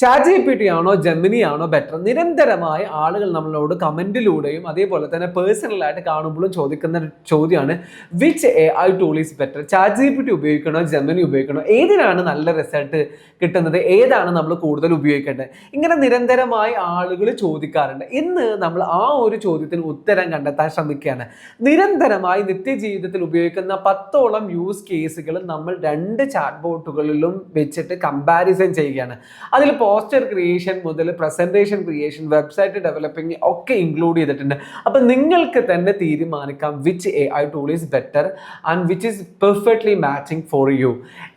ChatGPT ആണോ Gemini ആണോ better? നിരന്തരമായി ആളുകൾ നമ്മളോട് കമന്റിലൂടെയും അതേപോലെ തന്നെ പേഴ്സണലായിട്ട് കാണുമ്പോഴും ചോദിക്കുന്ന ഒരു ചോദ്യമാണ് which AI tool is better? ChatGPT ഉപയോഗിക്കണോ ജെമിനി ഉപയോഗിക്കണോ? ഏതിനാണ് നല്ല റിസൾട്ട് കിട്ടുന്നത്? ഏതാണ് നമ്മൾ കൂടുതൽ ഉപയോഗിക്കേണ്ടത്? ഇങ്ങനെ നിരന്തരമായി ആളുകൾ ചോദിക്കാറുണ്ട്. ഇന്ന് നമ്മൾ ആ ഒരു ചോദ്യത്തിന് ഉത്തരം കണ്ടെത്താൻ ശ്രമിക്കുകയാണ്. നിരന്തരമായി നിത്യജീവിതത്തിൽ ഉപയോഗിക്കുന്ന 10ഓളം യൂസ് കേസുകൾ നമ്മൾ രണ്ട് ചാറ്റ് ബോട്ടുകളിലും വെച്ചിട്ട് കമ്പാരിസൺ ചെയ്യുകയാണ്. അതിൽ പോസ്റ്റർ ക്രിയേഷൻ മുതൽ പ്രസന്റേഷൻ ക്രിയേഷൻ, വെബ്സൈറ്റ് ഡെവലപ്പിംഗ് ഒക്കെ ഇൻക്ലൂഡ് ചെയ്തിട്ടുണ്ട്. അപ്പം നിങ്ങൾക്ക് തന്നെ തീരുമാനിക്കാം which AI tool is better and which is perfectly matching for you.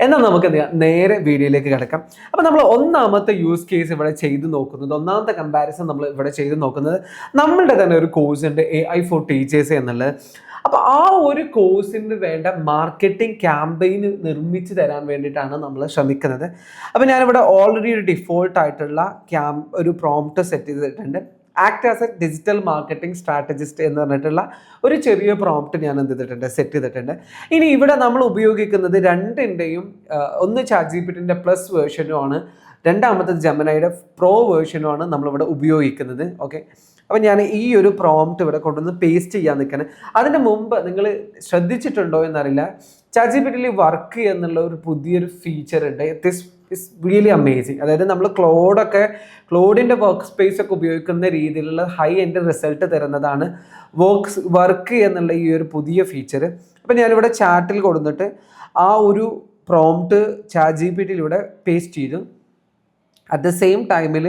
എന്നാൽ നമുക്ക് നേരെ വീഡിയോയിലേക്ക് കിടക്കാം. അപ്പം നമ്മൾ ഒന്നാമത്തെ യൂസ് കേസ് ഇവിടെ ചെയ്ത് നോക്കുന്നത്, ഒന്നാമത്തെ കമ്പാരിസൺ നമ്മൾ ഇവിടെ ചെയ്ത് നോക്കുന്നത്, നമ്മളുടെ തന്നെ ഒരു കോഴ്സ് ഉണ്ട് AI ഫോർ ടീച്ചേഴ്സ് എന്നുള്ളത്. അപ്പോൾ ആ ഒരു കോഴ്സിന് വേണ്ട മാർക്കറ്റിംഗ് ക്യാമ്പയിൻ നിർമ്മിച്ച് തരാൻ വേണ്ടിയിട്ടാണ് നമ്മൾ ശ്രമിക്കുന്നത്. അപ്പോൾ ഞാനിവിടെ ഓൾറെഡി ഒരു ഡിഫോൾട്ട് ആയിട്ടുള്ള ഒരു പ്രോംപ്റ്റ് സെറ്റ് ചെയ്തിട്ടുണ്ട്. Act as A digital marketing strategist എന്ന് പറഞ്ഞിട്ടുള്ള ഒരു ചെറിയ പ്രോംപ്റ്റ് ഞാൻ സെറ്റ് ചെയ്തിട്ടുണ്ട്. ഇനി ഇവിടെ നമ്മൾ ഉപയോഗിക്കുന്നത് രണ്ടിൻ്റെയും ഒന്ന് ChatGPTന്റെ പ്ലസ് വേർഷനുമാണ്, രണ്ടാമത്തെ ജെമിനിയുടെ പ്രോ വേർഷനുമാണ് നമ്മളിവിടെ ഉപയോഗിക്കുന്നത്. ഓക്കെ, അപ്പം ഞാൻ ഈ ഒരു പ്രോംപ്റ്റ് ഇവിടെ കൊണ്ടുവന്ന് പേസ്റ്റ് ചെയ്യാൻ നിൽക്കുന്നത്. അതിന് മുമ്പ് നിങ്ങൾ ശ്രദ്ധിച്ചിട്ടുണ്ടോ എന്നറിയില്ല, ChatGPTയിൽ വർക്ക് എന്നുള്ള ഒരു പുതിയൊരു ഫീച്ചർ ഉണ്ട്. It's really amazing. അതായത് നമ്മൾ ക്ലോഡിൻ്റെ വർക്ക് സ്പേസ് ഒക്കെ ഉപയോഗിക്കുന്ന രീതിയിലുള്ള ഹൈ എൻഡ് റിസൾട്ട് തരുന്നതാണ് വർക്ക് എന്നുള്ള ഈ ഒരു പുതിയ ഫീച്ചർ. അപ്പം ഞാനിവിടെ ചാറ്റിൽ കൊടുത്തിട്ട് ആ ഒരു പ്രോംപ്റ്റ് ChatGPTയിലൂടെ പേസ്റ്റ് ചെയ്തു. അറ്റ് ദ സെയിം ടൈമിൽ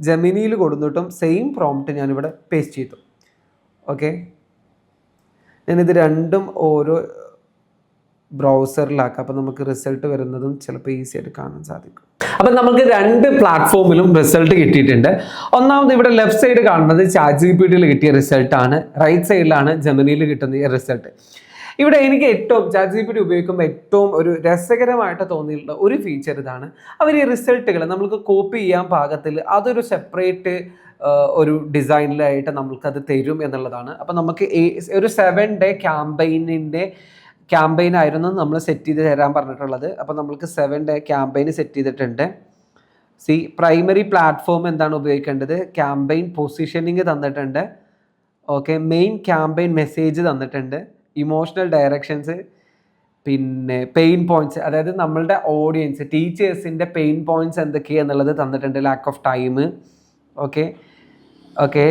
ജെമിനിയിൽ കൊടുത്തിട്ടും സെയിം പ്രോംപ്റ്റ് ഞാനിവിടെ പേസ്റ്റ് ചെയ്തു. ഓക്കെ, ഞാനിത് രണ്ടും ഓരോ ബ്രൗസറിലാക്കാം. അപ്പം നമുക്ക് റിസൾട്ട് വരുന്നതും ചിലപ്പോൾ ഈസി ആയിട്ട് കാണാൻ സാധിക്കും. അപ്പം നമുക്ക് രണ്ട് പ്ലാറ്റ്ഫോമിലും റിസൾട്ട് കിട്ടിയിട്ടുണ്ട്. ഒന്നാമത് ഇവിടെ ലെഫ്റ്റ് സൈഡ് കാണുന്നത് ChatGPTയിൽ കിട്ടിയ റിസൾട്ടാണ്, റൈറ്റ് സൈഡിലാണ് ജെമിനിയിൽ കിട്ടുന്ന ഈ റിസൾട്ട്. ഇവിടെ എനിക്ക് ChatGPT ഉപയോഗിക്കുമ്പോൾ ഏറ്റവും ഒരു രസകരമായിട്ട് തോന്നിയിട്ടുള്ള ഒരു ഫീച്ചർ ഇതാണ്. അവർ ഈ റിസൾട്ടുകൾ നമ്മൾക്ക് കോപ്പി ചെയ്യാൻ പാകത്തിൽ അതൊരു സെപ്പറേറ്റ് ഒരു ഡിസൈനിലായിട്ട് നമ്മൾക്കത് തരും എന്നുള്ളതാണ്. അപ്പം നമുക്ക് ഒരു 7 ഡേ ക്യാമ്പയിൻ ആയിരുന്നു നമ്മൾ സെറ്റ് ചെയ്ത് തരാൻ പറഞ്ഞിട്ടുള്ളത്. അപ്പോൾ നമ്മൾക്ക് 7 ഡേ ക്യാമ്പയിൻ സെറ്റ് ചെയ്തിട്ടുണ്ട്. പ്രൈമറി പ്ലാറ്റ്ഫോം എന്താണ് ഉപയോഗിക്കേണ്ടത്, ക്യാമ്പയിൻ പൊസിഷനിങ് തന്നിട്ടുണ്ട്. ഓക്കെ, മെയിൻ ക്യാമ്പയിൻ മെസ്സേജ് തന്നിട്ടുണ്ട്, ഇമോഷണൽ ഡയറക്ഷൻസ്, പിന്നെ പെയിൻ പോയിന്റ്സ്, അതായത് നമ്മളുടെ ഓഡിയൻസ് ടീച്ചേഴ്സിൻ്റെ പെയിൻ പോയിന്റ്സ് എന്തൊക്കെയാണെന്നുള്ളത് തന്നിട്ടുണ്ട്, lack of time. Okay,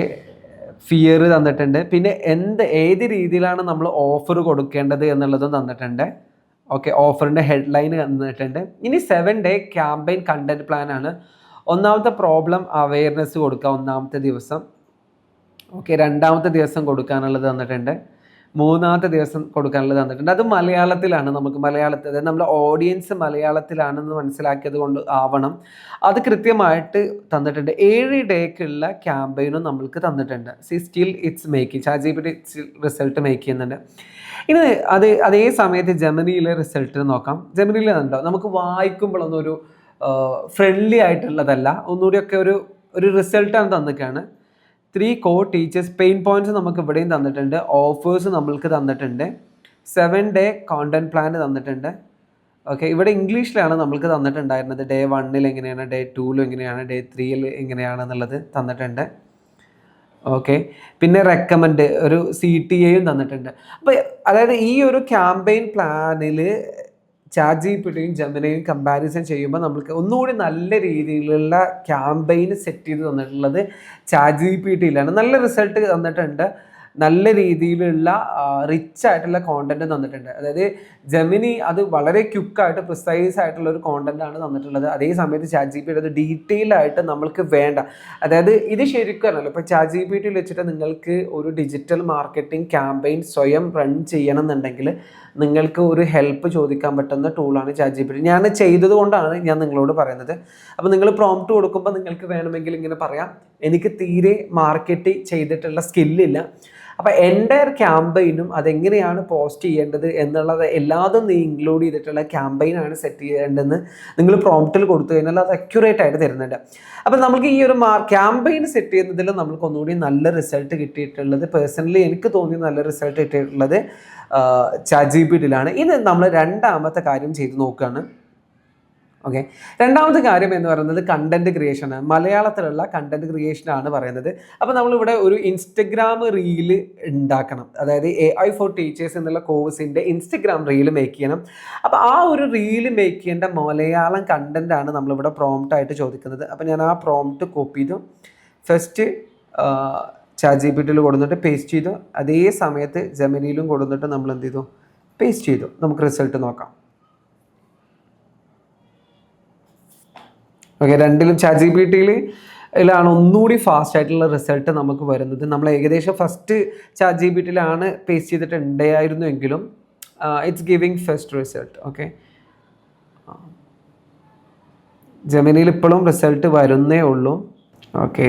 fear തന്നിട്ടുണ്ട്, പിന്നെ ഏത് രീതിയിലാണ് നമ്മൾ ഓഫർ കൊടുക്കേണ്ടത് എന്നുള്ളതും തന്നിട്ടുണ്ട്. ഓക്കെ, ഓഫറിൻ്റെ ഹെഡ്ലൈൻ തന്നിട്ടുണ്ട്. ഇനി 7 ഡേ ക്യാമ്പയിൻ കണ്ടന്റ് പ്ലാൻ ആണ്. ഒന്നാമത്തെ പ്രോബ്ലം അവെയർനെസ് കൊടുക്കുക ഒന്നാമത്തെ ദിവസം. ഓക്കെ, രണ്ടാമത്തെ ദിവസം കൊടുക്കാനുള്ളത് തന്നിട്ടുണ്ട്, മൂന്നാമത്തെ ദിവസം കൊടുക്കാനുള്ളത് തന്നിട്ടുണ്ട്. അത് മലയാളത്തിലാണ്. നമുക്ക് മലയാളത്തിൽ, അതായത് നമ്മുടെ ഓഡിയൻസ് മലയാളത്തിലാണെന്ന് മനസ്സിലാക്കിയത് കൊണ്ട് ആവണം. അത് കൃത്യമായിട്ട് തന്നിട്ടുണ്ട്. 7 ഡേക്കുള്ള ക്യാമ്പയിനും നമ്മൾക്ക് തന്നിട്ടുണ്ട്. Still it's making, ChatGPT result make ചെയ്യുന്നുണ്ട്. ഇനി അതേ സമയത്ത് ജെമിനിയിലെ റിസൾട്ട് നോക്കാം. ജെമിനിയിൽ ഉണ്ടോ, നമുക്ക് വായിക്കുമ്പോഴൊന്നും ഒരു ഫ്രണ്ട്ലി ആയിട്ടുള്ളതല്ല, ഒന്നുകൂടിയൊക്കെ ഒരു റിസൾട്ടാണ് തന്നിക്കാണ്. 3 കോർ ടീച്ചേഴ്സ് പെയിൻ പോയിന്റ്സ് നമുക്ക് ഇവിടെയും തന്നിട്ടുണ്ട്, ഓഫേഴ്സ് നമ്മൾക്ക് തന്നിട്ടുണ്ട്, 7 ഡേ കോണ്ടന്റ് പ്ലാൻ തന്നിട്ടുണ്ട്. ഓക്കെ, ഇവിടെ ഇംഗ്ലീഷിലാണ് നമ്മൾക്ക് തന്നിട്ടുണ്ടായിരുന്നത്. ഡേ 1 എങ്ങനെയാണ്, ഡേ 2 എങ്ങനെയാണ്, ഡേ 3 എങ്ങനെയാണെന്നുള്ളത് തന്നിട്ടുണ്ട്. ഓക്കെ, പിന്നെ റെക്കമെൻഡ് ഒരു CTAയും തന്നിട്ടുണ്ട്. അപ്പോൾ അതായത് ഈ ഒരു ക്യാമ്പയിൻ പ്ലാനിൽ ChatGPTയും ജെമിനിയും കമ്പാരിസൺ ചെയ്യുമ്പോൾ നമുക്ക് ഒന്നുകൂടി നല്ല രീതിയിലുള്ള ക്യാമ്പയിൻ സെറ്റ് ചെയ്ത് തന്നിട്ടുള്ളത് ChatGPTയിലാണ്. നല്ല റിസൾട്ട് തന്നിട്ടുണ്ട്, നല്ല രീതിയിലുള്ള റിച്ച് ആയിട്ടുള്ള കോണ്ടന്റ് തന്നിട്ടുണ്ട്. അതായത് ജെമിനി അത് വളരെ ക്വിക്കായിട്ട് പ്രിസൈസ് ആയിട്ടുള്ള ഒരു കോണ്ടന്റാണ് തന്നിട്ടുള്ളത്. അതേ സമയത്ത് ChatGPT അത് ഡീറ്റെയിൽ ആയിട്ട് നമ്മൾക്ക് വേണ്ട, അതായത് ഇത് ശരിക്കും അല്ലല്ലോ. ഇപ്പോൾ ChatGPTയിൽ വെച്ചിട്ട് നിങ്ങൾക്ക് ഒരു ഡിജിറ്റൽ മാർക്കറ്റിംഗ് ക്യാമ്പയിൻ സ്വയം റൺ ചെയ്യണം എന്നുണ്ടെങ്കിൽ നിങ്ങൾക്ക് ഒരു ഹെൽപ്പ് ചോദിക്കാൻ പറ്റുന്ന ടൂളാണ് ChatGPT. ഞാൻ ചെയ്തത് കൊണ്ടാണ് ഞാൻ നിങ്ങളോട് പറയുന്നത്. അപ്പോൾ നിങ്ങൾ പ്രോംപ്റ്റ് കൊടുക്കുമ്പോൾ നിങ്ങൾക്ക് വേണമെങ്കിൽ ഇങ്ങനെ പറയാം, എനിക്ക് തീരെ മാർക്കറ്റ് ചെയ്തിട്ടുള്ള സ്കില്ലില്ല, അപ്പോൾ എൻ്റെ ക്യാമ്പയിനും അതെങ്ങനെയാണ് പോസ്റ്റ് ചെയ്യേണ്ടത് എന്നുള്ളത് എല്ലാതും നീ ഇൻക്ലൂഡ് ചെയ്തിട്ടുള്ള ക്യാമ്പയിനാണ് സെറ്റ് ചെയ്യേണ്ടതെന്ന് നിങ്ങൾ പ്രോംപ്റ്റിൽ കൊടുത്തു കഴിഞ്ഞാൽ അത് അക്യുറേറ്റ് ആയിട്ട് തരുന്നുണ്ട്. അപ്പോൾ നമുക്ക് ഈ ഒരു ക്യാമ്പയിൻ സെറ്റ് ചെയ്യുന്നതിൽ നമുക്ക് ഒന്നുകൂടി നല്ല റിസൾട്ട് കിട്ടിയിട്ടുള്ളത്, പേഴ്സണലി എനിക്ക് തോന്നി നല്ല റിസൾട്ട് കിട്ടിയിട്ടുള്ളത് ChatGPTയിലാണ്. ഇത് നമ്മൾ രണ്ടാമത്തെ കാര്യം ചെയ്ത് നോക്കുകയാണ്. ഓക്കെ. രണ്ടാമത്തെ കാര്യം എന്ന് പറയുന്നത് കണ്ടന്റ് ക്രിയേഷനാണ്. മലയാളത്തിലുള്ള കണ്ടന്റ് ക്രിയേഷനാണ് പറയുന്നത്. അപ്പോൾ നമ്മളിവിടെ ഒരു ഇൻസ്റ്റഗ്രാം റീല് ഉണ്ടാക്കണം. അതായത് AI ഫോർ ടീച്ചേഴ്സ് എന്നുള്ള കോഴ്സിൻ്റെ ഇൻസ്റ്റഗ്രാം റീല് മേക്ക് ചെയ്യണം. അപ്പോൾ ആ ഒരു റീല് മേക്ക് ചെയ്യേണ്ട മലയാളം കണ്ടന്റ് ആണ് നമ്മളിവിടെ പ്രോംപ്റ്റ് ആയിട്ട് ചോദിക്കുന്നത്. അപ്പോൾ ഞാൻ ആ പ്രോംപ്റ്റ് കോപ്പി ചെയ്തു, ഫസ്റ്റ് ChatGPT കൊടുത്തിട്ട് പേസ്റ്റ് ചെയ്തു. അതേ സമയത്ത് ജെമിനിയിലും കൊടുത്തിട്ട് നമ്മൾ എന്ത് ചെയ്തു, പേസ്റ്റ് ചെയ്തു. നമുക്ക് റിസൾട്ട് നോക്കാം. ഓക്കെ, രണ്ടിലും ChatGPT-ലാണ് ഒന്നുകൂടി ഫാസ്റ്റ് ആയിട്ടുള്ള റിസൾട്ട് നമുക്ക് വരുന്നത്. നമ്മൾ ഏകദേശം ഫസ്റ്റ് ChatGPT-ലാണ് പേസ്റ്റ് ചെയ്തിട്ട് ഉണ്ടായിരുന്നുവെങ്കിലും it's giving first result. Okay, ജെമിനിയിൽ ഇപ്പോഴും റിസൾട്ട് വരുന്നേ ഉള്ളൂ. Okay,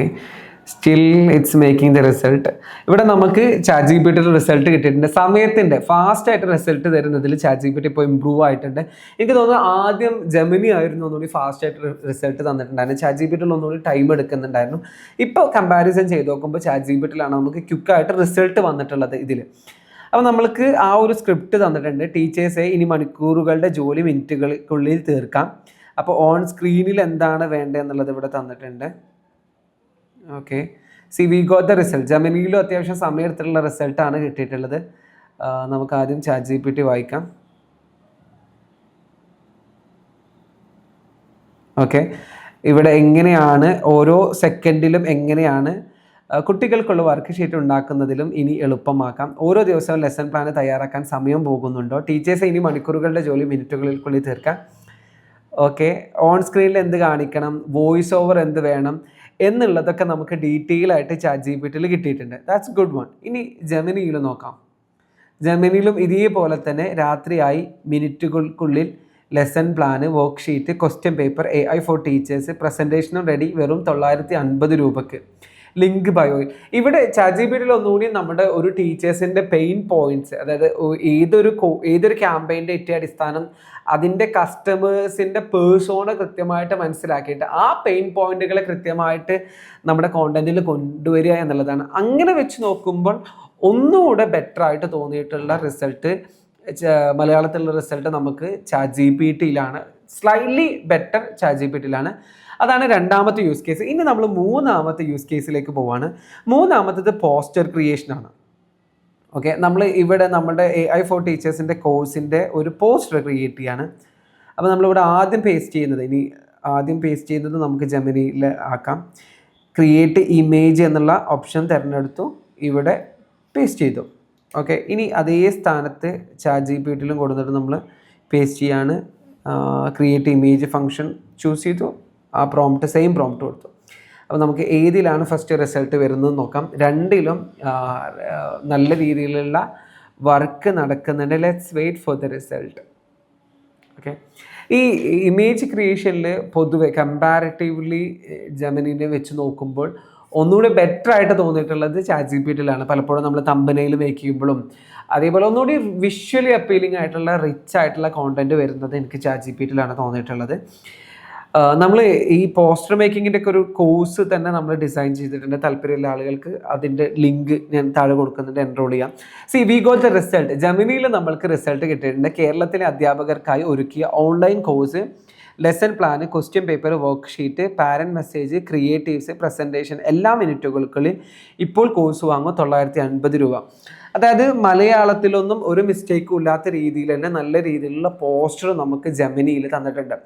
still it's making the result. ഇവിടെ നമുക്ക് ChatGPT റിസൾട്ട് കിട്ടിയിട്ടുണ്ട്. സമയത്തിൻ്റെ ഫാസ്റ്റായിട്ട് റിസൾട്ട് തരുന്നതിൽ ChatGPT ഇപ്പോൾ ഇമ്പ്രൂവ് ആയിട്ടുണ്ട്. എനിക്ക് തോന്നുന്നു ആദ്യം ജെമിനി ആയിരുന്നു ഒന്നുകൂടി ഫാസ്റ്റായിട്ട് റിസൾട്ട് തന്നിട്ടുണ്ടായിരുന്നു. ChatGPT ഒന്നുകൂടി ടൈം എടുക്കുന്നുണ്ടായിരുന്നു. ഇപ്പോൾ കമ്പാരിസൺ ചെയ്ത് നോക്കുമ്പോൾ ChatGPT-ലാണ് നമുക്ക് ക്വിക്കായിട്ട് റിസൾട്ട് വന്നിട്ടുള്ളത് ഇതിൽ. അപ്പോൾ നമ്മൾക്ക് ആ ഒരു സ്ക്രിപ്റ്റ് തന്നിട്ടുണ്ട്. ടീച്ചേഴ്സെ ഇനി മണിക്കൂറുകളുടെ ജോലി മിനിറ്റുകൾക്കുള്ളിൽ തീർക്കാം. അപ്പോൾ ഓൺ സ്ക്രീനിൽ എന്താണ് വേണ്ടതെന്നുള്ളത് ഇവിടെ തന്നിട്ടുണ്ട്. Okay, we got the result. ജെമിനിയിലും അത്യാവശ്യം സമയത്തുള്ള റിസൾട്ടാണ് കിട്ടിയിട്ടുള്ളത്. നമുക്ക് ആദ്യം ChatGPT വായിക്കാം. ഓക്കെ, ഇവിടെ എങ്ങനെയാണ് ഓരോ സെക്കൻഡിലും എങ്ങനെയാണ് കുട്ടികൾക്കുള്ള വർക്ക് ഷീറ്റ് ഉണ്ടാക്കുന്നതിലും ഇനി എളുപ്പമാക്കാം. ഓരോ ദിവസവും ലെസൺ പ്ലാൻ തയ്യാറാക്കാൻ സമയം പോകുന്നുണ്ടോ? ടീച്ചേഴ്സ് ഇനി മണിക്കൂറുകളുടെ ജോലി മിനിറ്റുകൾക്കുള്ളിൽ തീർക്കാം. ഓക്കെ, ഓൺ സ്ക്രീനിൽ എന്ത് കാണിക്കണം, വോയിസ് ഓവർ എന്ത് വേണം എന്നുള്ളതൊക്കെ നമുക്ക് ഡീറ്റെയിൽ ആയിട്ട് ChatGPT-ൽ കിട്ടിയിട്ടുണ്ട്. That's good one. ഇനി ജെമിനിയിൽ നോക്കാം. ജെമിനിയിലും ഇതേപോലെ തന്നെ രാത്രിയായി മിനിറ്റുകൾക്കുള്ളിൽ lesson plan, worksheet, question paper, AI for teachers, പ്രസൻറ്റേഷനും റെഡി, വെറും 950 രൂപയ്ക്ക്. ലിങ്ക് ബയോയിൽ. ഇവിടെ ChatGPT-ൽ ഒന്നുകൂടി നമ്മുടെ ഒരു ടീച്ചേഴ്സിൻ്റെ പെയിൻ പോയിന്റ്സ്, അതായത് ഏതൊരു ക്യാമ്പയിൻ്റെ ഏറ്റവും അടിസ്ഥാനം അതിൻ്റെ കസ്റ്റമേഴ്സിൻ്റെ പേഴ്സോണ കൃത്യമായിട്ട് മനസ്സിലാക്കിയിട്ട് ആ പെയിൻ പോയിന്റുകളെ കൃത്യമായിട്ട് നമ്മുടെ കോണ്ടന്റിൽ കൊണ്ടുവരിക എന്നുള്ളതാണ്. അങ്ങനെ വെച്ച് നോക്കുമ്പോൾ ഒന്നുകൂടെ ബെറ്റർ ആയിട്ട് തോന്നിയിട്ടുള്ള റിസൾട്ട് മലയാളത്തിലുള്ള റിസൾട്ട് നമുക്ക് ChatGPT-ലാണ്. Slightly better ChatGPT-ലാണ്. അതാണ് രണ്ടാമത്തെ യൂസ് കേസ്. ഇനി നമ്മൾ മൂന്നാമത്തെ യൂസ് കേസിലേക്ക് പോവാണ്. മൂന്നാമത്തേത് പോസ്റ്റർ ക്രിയേഷനാണ്. ഓക്കെ, നമ്മൾ ഇവിടെ നമ്മുടെ AI ഫോർ ടീച്ചേഴ്സിൻ്റെ കോഴ്സിൻ്റെ ഒരു പോസ്റ്റർ ക്രിയേറ്റ് ചെയ്യാണ്. അപ്പോൾ നമ്മളിവിടെ ആദ്യം പേസ്റ്റ് ചെയ്യുന്നത് നമുക്ക് ജെമിനിയിൽ ആക്കാം. ക്രിയേറ്റ് ഇമേജ് എന്നുള്ള ഓപ്ഷൻ തിരഞ്ഞെടുത്തു, ഇവിടെ പേസ്റ്റ് ചെയ്തു. ഓക്കെ, ഇനി അതേ സ്ഥാനത്ത് ChatGPT-ലും കൊടുത്തിട്ട് നമ്മൾ പേസ്റ്റ് ചെയ്യാണ്. ക്രിയേറ്റ് ഇമേജ് ഫംഗ്ഷൻ ചൂസ് ചെയ്തു, ആ പ്രോംപ്റ്റ് സെയിം പ്രോംപ്റ്റ് കൊടുത്തു. അപ്പോൾ നമുക്ക് ഏതിലാണ് ഫസ്റ്റ് റിസൾട്ട് വരുന്നത് നോക്കാം. രണ്ടിലും നല്ല രീതിയിലുള്ള വർക്ക് നടക്കുന്നുണ്ട്. Let's wait for the result. Okay, ഈ ഇമേജ് ക്രിയേഷനിൽ പൊതുവെ കമ്പാരിറ്റീവ്ലി ജെമിനിനെ വെച്ച് നോക്കുമ്പോൾ ഒന്നുകൂടി ബെറ്റർ ആയിട്ട് തോന്നിയിട്ടുള്ളത് ChatGPT-ലാണ്. പലപ്പോഴും നമ്മൾ തമ്പനെയിൽ മേക്ക് ചെയ്യുമ്പോഴും അതേപോലെ ഒന്നുകൂടി വിഷ്വലി അപ്പീലിംഗ് ആയിട്ടുള്ള റിച്ച് ആയിട്ടുള്ള കോണ്ടന്റ് വരുന്നത് എനിക്ക് ChatGPT-ലാണ് തോന്നിയിട്ടുള്ളത്. നമ്മൾ ഈ പോസ്റ്റർ മേക്കിങ്ങിൻ്റെ ഒക്കെ ഒരു കോഴ്സ് തന്നെ നമ്മൾ ഡിസൈൻ ചെയ്തിട്ടുണ്ട്. താല്പര്യമുള്ള ആളുകൾക്ക് അതിൻ്റെ ലിങ്ക് ഞാൻ താഴെ കൊടുക്കുന്നുണ്ട്, എൻറോൾ ചെയ്യാം. We got the result. ജെമിനിയിൽ നമ്മൾക്ക് റിസൾട്ട് കിട്ടിയിട്ടുണ്ട്. കേരളത്തിലെ അധ്യാപകർക്കായി ഒരുക്കിയ online course, lesson plan, question paper, worksheet, parent message, creatives, presentation എല്ലാ മിനിറ്റുകൾക്കുള്ളിൽ ഇപ്പോൾ കോഴ്സ് വാങ്ങും 950 രൂപ. അതായത് മലയാളത്തിലൊന്നും ഒരു മിസ്റ്റേക്കും ഇല്ലാത്ത രീതിയിൽ തന്നെ നല്ല രീതിയിലുള്ള പോസ്റ്റർ നമുക്ക് ജെമിനിയിൽ തന്നിട്ടുണ്ട്.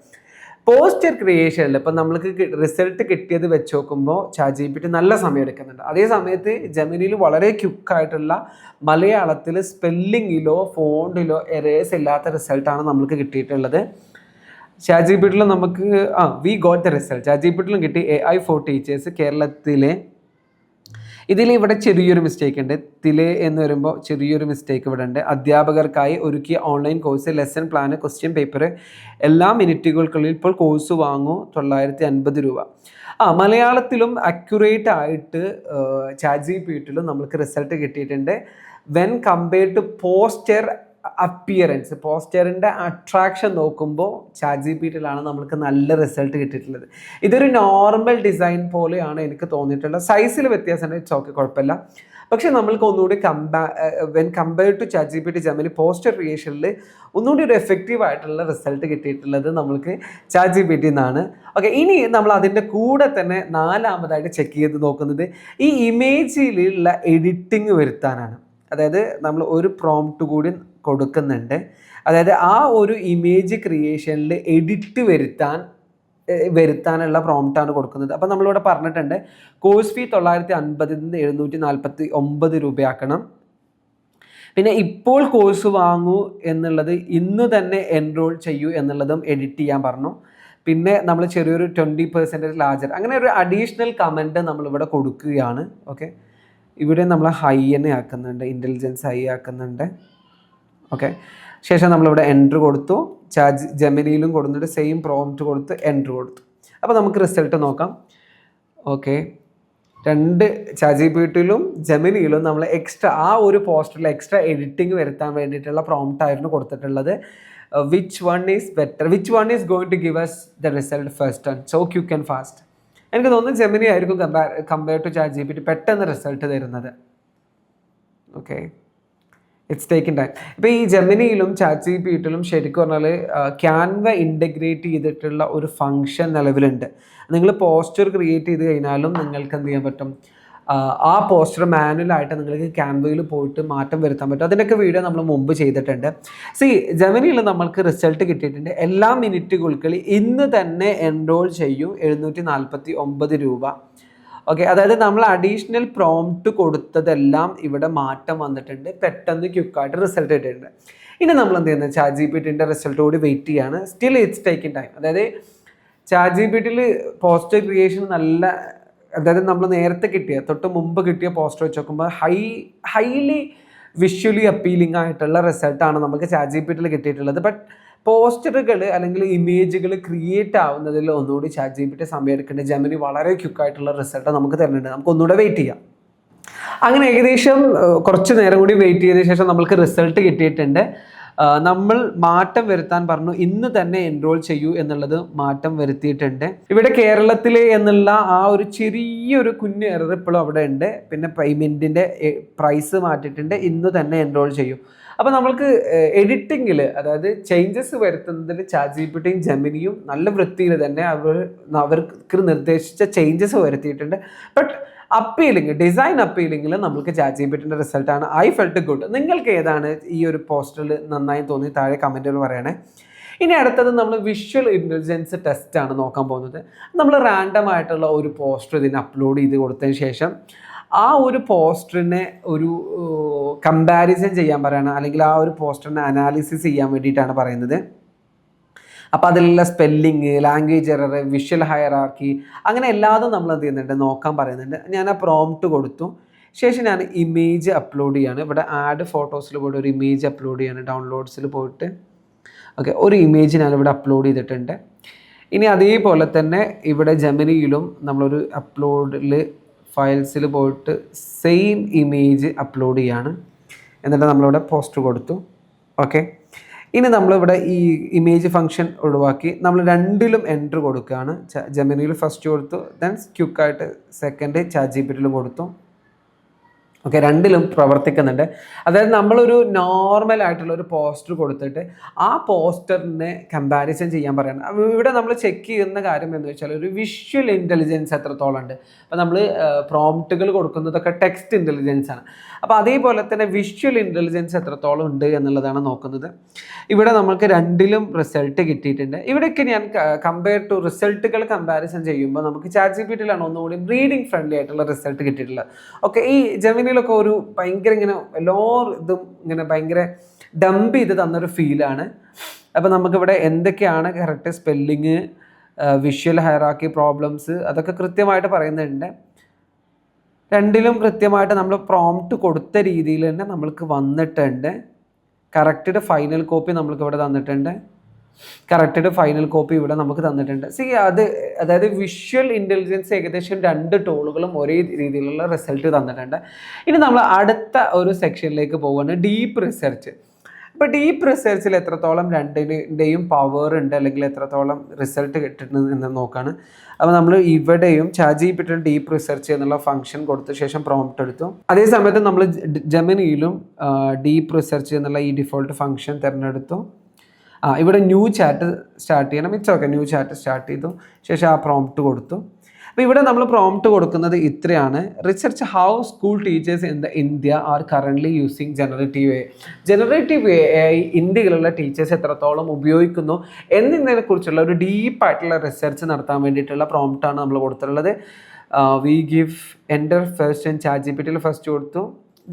പോസ്റ്റർ ക്രിയേഷനിൽ ഇപ്പം നമ്മൾക്ക് റിസൾട്ട് കിട്ടിയത് വെച്ച് നോക്കുമ്പോൾ ChatGPT നല്ല സമയം എടുക്കുന്നുണ്ട്. അതേ സമയത്ത് ജെമിനിയിൽ വളരെ ക്വിക്കായിട്ടുള്ള മലയാളത്തിൽ സ്പെല്ലിങ്ങിലോ ഫോണ്ടിലോ എറേസ് ഇല്ലാത്ത റിസൾട്ടാണ് നമ്മൾക്ക് കിട്ടിയിട്ടുള്ളത്. ChatGPT-ൽ നമുക്ക് വി ഗോട്ട് ദ റിസൾട്ട്. ChatGPT-ലും കിട്ടി. AI ഫോർ ടീച്ചേഴ്സ് കേരളത്തിലെ ഇവിടെ ചെറിയൊരു മിസ്റ്റേക്ക് ഉണ്ട്. തിലെ എന്ന് വരുമ്പോൾ ചെറിയൊരു മിസ്റ്റേക്ക് ഇവിടെ ഉണ്ട്. അധ്യാപകർക്കായി ഒരുക്കിയ online course, lesson plan, question paper എല്ലാ മിനിറ്റുകൾക്കുള്ളിൽ ഇപ്പോൾ കോഴ്സ് വാങ്ങൂ 950 രൂപ. മലയാളത്തിലും അക്യുറേറ്റ് ആയിട്ട് ChatGPT-ലും നമുക്ക് റിസൾട്ട് കിട്ടിയിട്ടുണ്ട്. When compared to poster appearance, പോസ്റ്ററിൻ്റെ അട്രാക്ഷൻ നോക്കുമ്പോൾ ChatGPT-ലാണ് നമുക്ക് നല്ല റിസൾട്ട് കിട്ടിയിട്ടുള്ളത്. ഇതൊരു നോർമൽ ഡിസൈൻ പോലെയാണ് എനിക്ക് തോന്നിയിട്ടുള്ളത്. സൈസിൽ വ്യത്യാസമുണ്ട്, ഇറ്റ്സ് ഓക്കെ, കുഴപ്പമില്ല. പക്ഷെ നമ്മൾക്ക് ഒന്നുകൂടി when compared to ChatGPT Gemini poster ക്രിയേഷനിൽ ഒന്നുകൂടി ഒരു എഫക്റ്റീവ് ആയിട്ടുള്ള റിസൾട്ട് കിട്ടിയിട്ടുള്ളത് നമ്മൾക്ക് ChatGPT എന്നാണ്. ഓക്കെ, ഇനി നമ്മൾ അതിൻ്റെ കൂടെ തന്നെ നാലാമതായിട്ട് ചെക്ക് ചെയ്ത് നോക്കുന്നത് ഈ ഇമേജിലുള്ള എഡിറ്റിംഗ് വരുത്താനാണ്. അതായത് നമ്മൾ ഒരു പ്രോംപ്റ്റ് കൂടി കൊടുക്കുന്നുണ്ട്. അതായത് ആ ഒരു ഇമേജ് ക്രിയേഷനിൽ എഡിറ്റ് വരുത്താനുള്ള പ്രോംപ്റ്റാണ് കൊടുക്കുന്നത്. അപ്പോൾ നമ്മളിവിടെ പറഞ്ഞിട്ടുണ്ട് കോഴ്സ് ഫീ 950 749 രൂപയാക്കണം. പിന്നെ ഇപ്പോൾ കോഴ്സ് വാങ്ങൂ എന്നുള്ളത് ഇന്ന് തന്നെ എൻറോൾ ചെയ്യൂ എന്നുള്ളതും എഡിറ്റ് ചെയ്യാൻ പറഞ്ഞു. പിന്നെ നമ്മൾ ചെറിയൊരു 20% ലാർജർ, അങ്ങനെ ഒരു അഡീഷണൽ കമൻറ്റ് നമ്മളിവിടെ കൊടുക്കുകയാണ്. ഓക്കെ, ഇവിടെ നമ്മൾ ഹൈ തന്നെ ആക്കുന്നുണ്ട്, ഇൻ്റലിജൻസ് ഹൈ ആക്കുന്നുണ്ട്. ഓക്കെ, ശേഷം നമ്മളിവിടെ എൻറ്റർ കൊടുത്തു. ജെമിനിയിലും കൊടുത്തിട്ട് സെയിം പ്രോംപ്റ്റ് കൊടുത്ത് എൻറ്റർ കൊടുത്തു. അപ്പോൾ നമുക്ക് റിസൾട്ട് നോക്കാം. ഓക്കെ, രണ്ട് ChatGPTയിലും ജെമിനിയിലും നമ്മൾ എക്സ്ട്രാ ആ ഒരു പോസ്റ്ററിൽ എക്സ്ട്രാ എഡിറ്റിംഗ് വരുത്താൻ വേണ്ടിയിട്ടുള്ള പ്രോംപ്റ്റ് ആയിരുന്നു കൊടുത്തിട്ടുള്ളത്. Which one is better, which one is going to give us the result first and so quick and fast. എനിക്ക് തോന്നുന്നു ജെമിനി ആയിരിക്കും കമ്പയർ ടു ChatGPT പെട്ടെന്ന് റിസൾട്ട് തരുന്നത്. Okay, it's taking time. ഇപ്പോൾ ഈ ജെമിനിയിലും ChatGPTയിലും ശരിക്കും പറഞ്ഞാൽ ക്യാൻവ ഇൻ്റഗ്രേറ്റ് ചെയ്തിട്ടുള്ള ഒരു ഫംഗ്ഷൻ നിലവിലുണ്ട്. നിങ്ങൾ പോസ്റ്റർ ക്രിയേറ്റ് ചെയ്ത് കഴിഞ്ഞാലും നിങ്ങൾക്ക് എന്ത് ചെയ്യാൻ പറ്റും, ആ പോസ്റ്റർ മാനുവലായിട്ട് നിങ്ങൾക്ക് ക്യാൻവയിൽ പോയിട്ട് മാറ്റം വരുത്താൻ പറ്റും. അതിൻ്റെയൊക്കെ വീഡിയോ നമ്മൾ മുമ്പ് ചെയ്തിട്ടുണ്ട്. ജെമിനിയിൽ നമ്മൾക്ക് റിസൾട്ട് കിട്ടിയിട്ടുണ്ട്. എല്ലാ മിനിറ്റുകൾക്കും ഇന്ന് തന്നെ എൻറോൾ ചെയ്യൂ, 749 രൂപ. ഓക്കെ, അതായത് നമ്മൾ അഡീഷണൽ പ്രോംപ്റ്റ് കൊടുത്തതെല്ലാം ഇവിടെ മാറ്റം വന്നിട്ടുണ്ട്. പെട്ടെന്ന് ക്വിക്കായിട്ട് റിസൾട്ട് കിട്ടിയിട്ടുണ്ട്. ഇനി നമ്മൾ എന്ത് ചെയ്യുന്നത്, ChatGPTൻ്റെ റിസൾട്ട് കൂടി വെയിറ്റ് ചെയ്യാണ്. Still it's taking time. അതായത് ChatGPTയിൽ പോസ്റ്റർ ക്രിയേഷൻ നല്ല, അതായത് നമ്മൾ നേരത്തെ തൊട്ട് മുമ്പ് കിട്ടിയ പോസ്റ്റർ വെച്ച് നോക്കുമ്പോൾ ഹൈലി വിഷ്വലി അപ്പീലിംഗ് ആയിട്ടുള്ള റിസൾട്ടാണ് നമുക്ക് ChatGPTയിൽ കിട്ടിയിട്ടുള്ളത്. ബട്ട് പോസ്റ്ററുകൾ അല്ലെങ്കിൽ ഇമേജുകൾ ക്രിയേറ്റ് ആവുന്നതിൽ ഒന്നുകൂടി ChatGPT സമയം എടുക്കേണ്ടത്. ജെമിനി വളരെ ക്വിക്കായിട്ടുള്ള റിസൾട്ട് നമുക്ക് തരുന്നുണ്ട്. നമുക്ക് ഒന്നുകൂടെ വെയിറ്റ് ചെയ്യാം. അങ്ങനെ ഏകദേശം കുറച്ച് നേരം കൂടി വെയിറ്റ് ചെയ്ത ശേഷം നമ്മൾക്ക് റിസൾട്ട് കിട്ടിയിട്ടുണ്ട്. നമ്മൾ മാറ്റം വരുത്താൻ പറഞ്ഞു, ഇന്ന് തന്നെ എൻറോൾ ചെയ്യൂ എന്നുള്ളത് മാറ്റം വരുത്തിയിട്ടുണ്ട്. ഇവിടെ കേരളത്തിൽ എന്നുള്ള ആ ഒരു ചെറിയൊരു കുഞ്ഞ് എറർ ഇപ്പോഴും അവിടെ ഉണ്ട്. പിന്നെ പേയ്മെൻറ്റിൻ്റെ പ്രൈസ് മാറ്റിയിട്ടുണ്ട്, ഇന്ന് തന്നെ എൻറോൾ ചെയ്യൂ. അപ്പോൾ നമ്മൾക്ക് എഡിറ്റിങ്ങിൽ, അതായത് ചേഞ്ചസ് വരുത്തുന്നതിൽ ChatGPTയും ജെമിനിയും നല്ല വൃത്തിയിൽ തന്നെ അവർക്ക് നിർദ്ദേശിച്ച ചേഞ്ചസ് വരുത്തിയിട്ടുണ്ട്. ബട്ട് അപ്പീലിംഗ്, ഡിസൈൻ അപ്പീലിംഗിൽ നമുക്ക് ChatGPTൻ്റെ റിസൾട്ടാണ്. I felt good. നിങ്ങൾക്ക് ഏതാണ് ഈ ഒരു പോസ്റ്ററിൽ നന്നായി തോന്നി താഴെ കമൻറ്റുകൾ പറയണേ. ഇനി അടുത്തത് നമ്മൾ വിഷ്വൽ ഇൻ്റലിജൻസ് ടെസ്റ്റാണ് നോക്കാൻ പോകുന്നത്. നമ്മൾ റാൻഡം ആയിട്ടുള്ള ഒരു പോസ്റ്റർ ഇതിന് അപ്ലോഡ് ചെയ്ത് കൊടുത്തതിന് ശേഷം ആ ഒരു പോസ്റ്ററിനെ ഒരു കമ്പാരിസൺ ചെയ്യാൻ പറയണം, അല്ലെങ്കിൽ ആ ഒരു പോസ്റ്ററിനെ അനാലിസിസ് ചെയ്യാൻ വേണ്ടിയിട്ടാണ് പറയുന്നത്. അപ്പോൾ അതിലുള്ള spelling, language error, visual hierarchy, അങ്ങനെ എല്ലാതും നമ്മൾ എന്ത് ചെയ്യുന്നുണ്ട് നോക്കാൻ പറയുന്നുണ്ട്. ഞാൻ ആ പ്രോംപ്റ്റ് കൊടുത്തു. ശേഷം ഞാൻ ഇമേജ് അപ്ലോഡ് ചെയ്യാണ്. ഇവിടെ ആഡ് ഫോട്ടോസിൽ പോയിട്ട് ഒരു ഇമേജ് അപ്ലോഡ് ചെയ്യാണ്. ഡൗൺലോഡ്സിൽ പോയിട്ട് ഓക്കെ, ഒരു ഇമേജ് ഞാനിവിടെ അപ്ലോഡ് ചെയ്തിട്ടുണ്ട്. ഇനി അതേപോലെ തന്നെ ഇവിടെ ജെമിനിയിലും നമ്മളൊരു അപ്ലോഡിൽ ഫയൽസിൽ പോയിട്ട് സെയിം ഇമേജ് അപ്ലോഡ് ചെയ്യാണ്. എന്നിട്ട് നമ്മളിവിടെ പോസ്റ്റ് കൊടുത്തു. ഓക്കെ, ഇനി നമ്മളിവിടെ ഈ ഇമേജ് ഫംഗ്ഷൻ ഒഴിവാക്കി നമ്മൾ രണ്ടിലും എൻറ്റർ കൊടുക്കുകയാണ്. ജെമിനിയിൽ ഫസ്റ്റ് കൊടുത്തു, ദെൻ ക്വിക്കായിട്ട് സെക്കൻഡ് ChatGPTയിലും കൊടുത്തു. ഓക്കെ, രണ്ടിലും പ്രവർത്തിക്കുന്നുണ്ട്. അതായത് നമ്മളൊരു നോർമൽ ആയിട്ടുള്ള ഒരു പോസ്റ്റർ കൊടുത്തിട്ട് ആ പോസ്റ്ററിനെ കമ്പാരിസൺ ചെയ്യാൻ പറയണം. ഇവിടെ നമ്മൾ ചെക്ക് ചെയ്യുന്ന കാര്യം എന്ന് വെച്ചാൽ ഒരു വിഷ്വൽ ഇൻ്റലിജൻസ് എത്രത്തോളം ഉണ്ട്. അപ്പോൾ നമ്മൾ പ്രോംപ്റ്റുകൾ കൊടുക്കുന്നതൊക്കെ ടെക്സ്റ്റ് ഇൻ്റലിജൻസ് ആണ്. അപ്പോൾ അതേപോലെ തന്നെ വിഷ്വൽ ഇൻ്റലിജൻസ് എത്രത്തോളം ഉണ്ട് എന്നുള്ളതാണ് നോക്കുന്നത്. ഇവിടെ നമുക്ക് രണ്ടിലും റിസൾട്ട് കിട്ടിയിട്ടുണ്ട്. ഇവിടെയൊക്കെ ഞാൻ കമ്പയർ ടു റിസൾട്ടുകൾ കമ്പാരിസൺ ചെയ്യുമ്പോൾ നമുക്ക് ChatGPTയിലാണ് ഒന്നുകൂടി റീഡിങ് ഫ്രണ്ട്ലി ആയിട്ടുള്ള റിസൾട്ട് കിട്ടിയിട്ടുള്ളത്. ഓക്കെ, ഈ ജെമിനിയിലൊക്കെ ഒരു ഭയങ്കര ഇങ്ങനെ എല്ലാ ഇതും ഇങ്ങനെ ഭയങ്കര ഡംപ് ചെയ്ത് തന്നൊരു ഫീലാണ്. അപ്പോൾ നമുക്കിവിടെ എന്തൊക്കെയാണ് correct spelling, visual hierarchy problems, അതൊക്കെ കൃത്യമായിട്ട് പറയുന്നുണ്ട്. രണ്ടിലും കൃത്യമായിട്ട് നമ്മൾ പ്രോംപ്റ്റ് കൊടുത്ത രീതിയിൽ തന്നെ നമ്മൾക്ക് വന്നിട്ടുണ്ട്. കറക്റ്റഡ് ഫൈനൽ കോപ്പി നമ്മൾക്ക് ഇവിടെ തന്നിട്ടുണ്ട്. കറക്റ്റഡ് ഫൈനൽ കോപ്പി ഇവിടെ നമുക്ക് തന്നിട്ടുണ്ട്. അതായത് വിഷ്വൽ ഇൻ്റലിജൻസ് ഏകദേശം 2 ടൂളുകളും ഒരേ രീതിയിലുള്ള റിസൾട്ട് തന്നിട്ടുണ്ട്. ഇനി നമ്മൾ അടുത്ത ഒരു സെക്ഷനിലേക്ക് പോവുകയാണ്, ഡീപ്പ് റിസർച്ച്. അപ്പോൾ ഡീപ്പ് റിസർച്ചിൽ എത്രത്തോളം രണ്ടിൻ്റെയും പവർ ഉണ്ട് അല്ലെങ്കിൽ എത്രത്തോളം റിസൾട്ട് കിട്ടുന്നത് എന്ന് നോക്കുകയാണ്. അപ്പോൾ നമ്മൾ ഇവിടെയും ChatGPT ഡീപ്പ് റിസർച്ച് എന്നുള്ള ഫംഗ്ഷൻ കൊടുത്ത ശേഷം പ്രോംപ്റ്റ് എടുത്തു. അതേ സമയത്ത് നമ്മൾ ജെമിനിയിലും ഡീപ്പ് റിസർച്ച് എന്നുള്ള ഈ ഡിഫോൾട്ട് ഫംഗ്ഷൻ തിരഞ്ഞെടുത്തു. ഇവിടെ ന്യൂ ചാറ്റ് സ്റ്റാർട്ട് ചെയ്യണം. It's okay, new chat start ചെയ്തു ശേഷം ആ പ്രോംപ്റ്റ് കൊടുത്തു. അപ്പോൾ ഇവിടെ നമ്മൾ പ്രോംപ്റ്റ് കൊടുക്കുന്നത് ഇത്രയാണ്: research how school teachers in the India R currently using generative AI. Generative AI ഇന്ത്യയിലുള്ള ടീച്ചേഴ്സ് എത്രത്തോളം ഉപയോഗിക്കുന്നു എന്നതിനെക്കുറിച്ചുള്ള ഒരു ഡീപ്പായിട്ടുള്ള റിസർച്ച് നടത്താൻ വേണ്ടിയിട്ടുള്ള പ്രോംപ്റ്റാണ് നമ്മൾ കൊടുത്തിട്ടുള്ളത്. We give enter first and ChatGPT first കൊടുത്തു,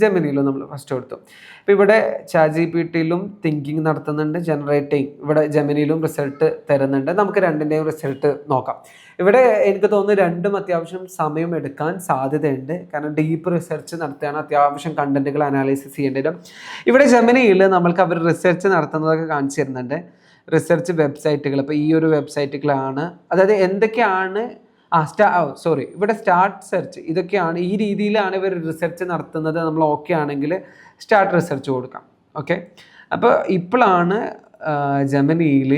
ജെമിനിയിലും നമ്മൾ ഫസ്റ്റ് കൊടുത്തു. അപ്പോൾ ഇവിടെ ChatGPT തിങ്കിങ് നടത്തുന്നുണ്ട്, ജനറേറ്റിംഗ് ഇവിടെ ജെമിനിയിലും റിസൾട്ട് തരുന്നുണ്ട്. നമുക്ക് രണ്ടിൻ്റെയും റിസൾട്ട് നോക്കാം. ഇവിടെ എനിക്ക് തോന്നുന്നു രണ്ടും അത്യാവശ്യം സമയം എടുക്കാൻ സാധ്യതയുണ്ട്. കാരണം ഡീപ്പ് റിസർച്ച് നടത്തുകയാണ്, അത്യാവശ്യം കണ്ടന്റുകൾ അനാലിസിസ് ചെയ്യേണ്ടി വരും. ഇവിടെ ജെമിനിയിൽ നമ്മൾക്ക് അവർ റിസർച്ച് നടത്തുന്നതൊക്കെ കാണിച്ചു തരുന്നുണ്ട്. റിസർച്ച് വെബ്സൈറ്റുകൾ, ഇപ്പോൾ ഈ ഒരു വെബ്സൈറ്റുകളാണ്, അതായത് എന്തൊക്കെയാണ് ഇവിടെ സ്റ്റാർട്ട് സെർച്ച്, ഇതൊക്കെയാണ് ഈ രീതിയിലാണ് ഇവർ റിസർച്ച് നടത്തുന്നത്. നമ്മൾ ഓക്കെ ആണെങ്കിൽ സ്റ്റാർട്ട് റിസർച്ച് കൊടുക്കാം. ഓക്കെ, അപ്പോൾ ഇപ്പോഴാണ് ജെമിനിയിൽ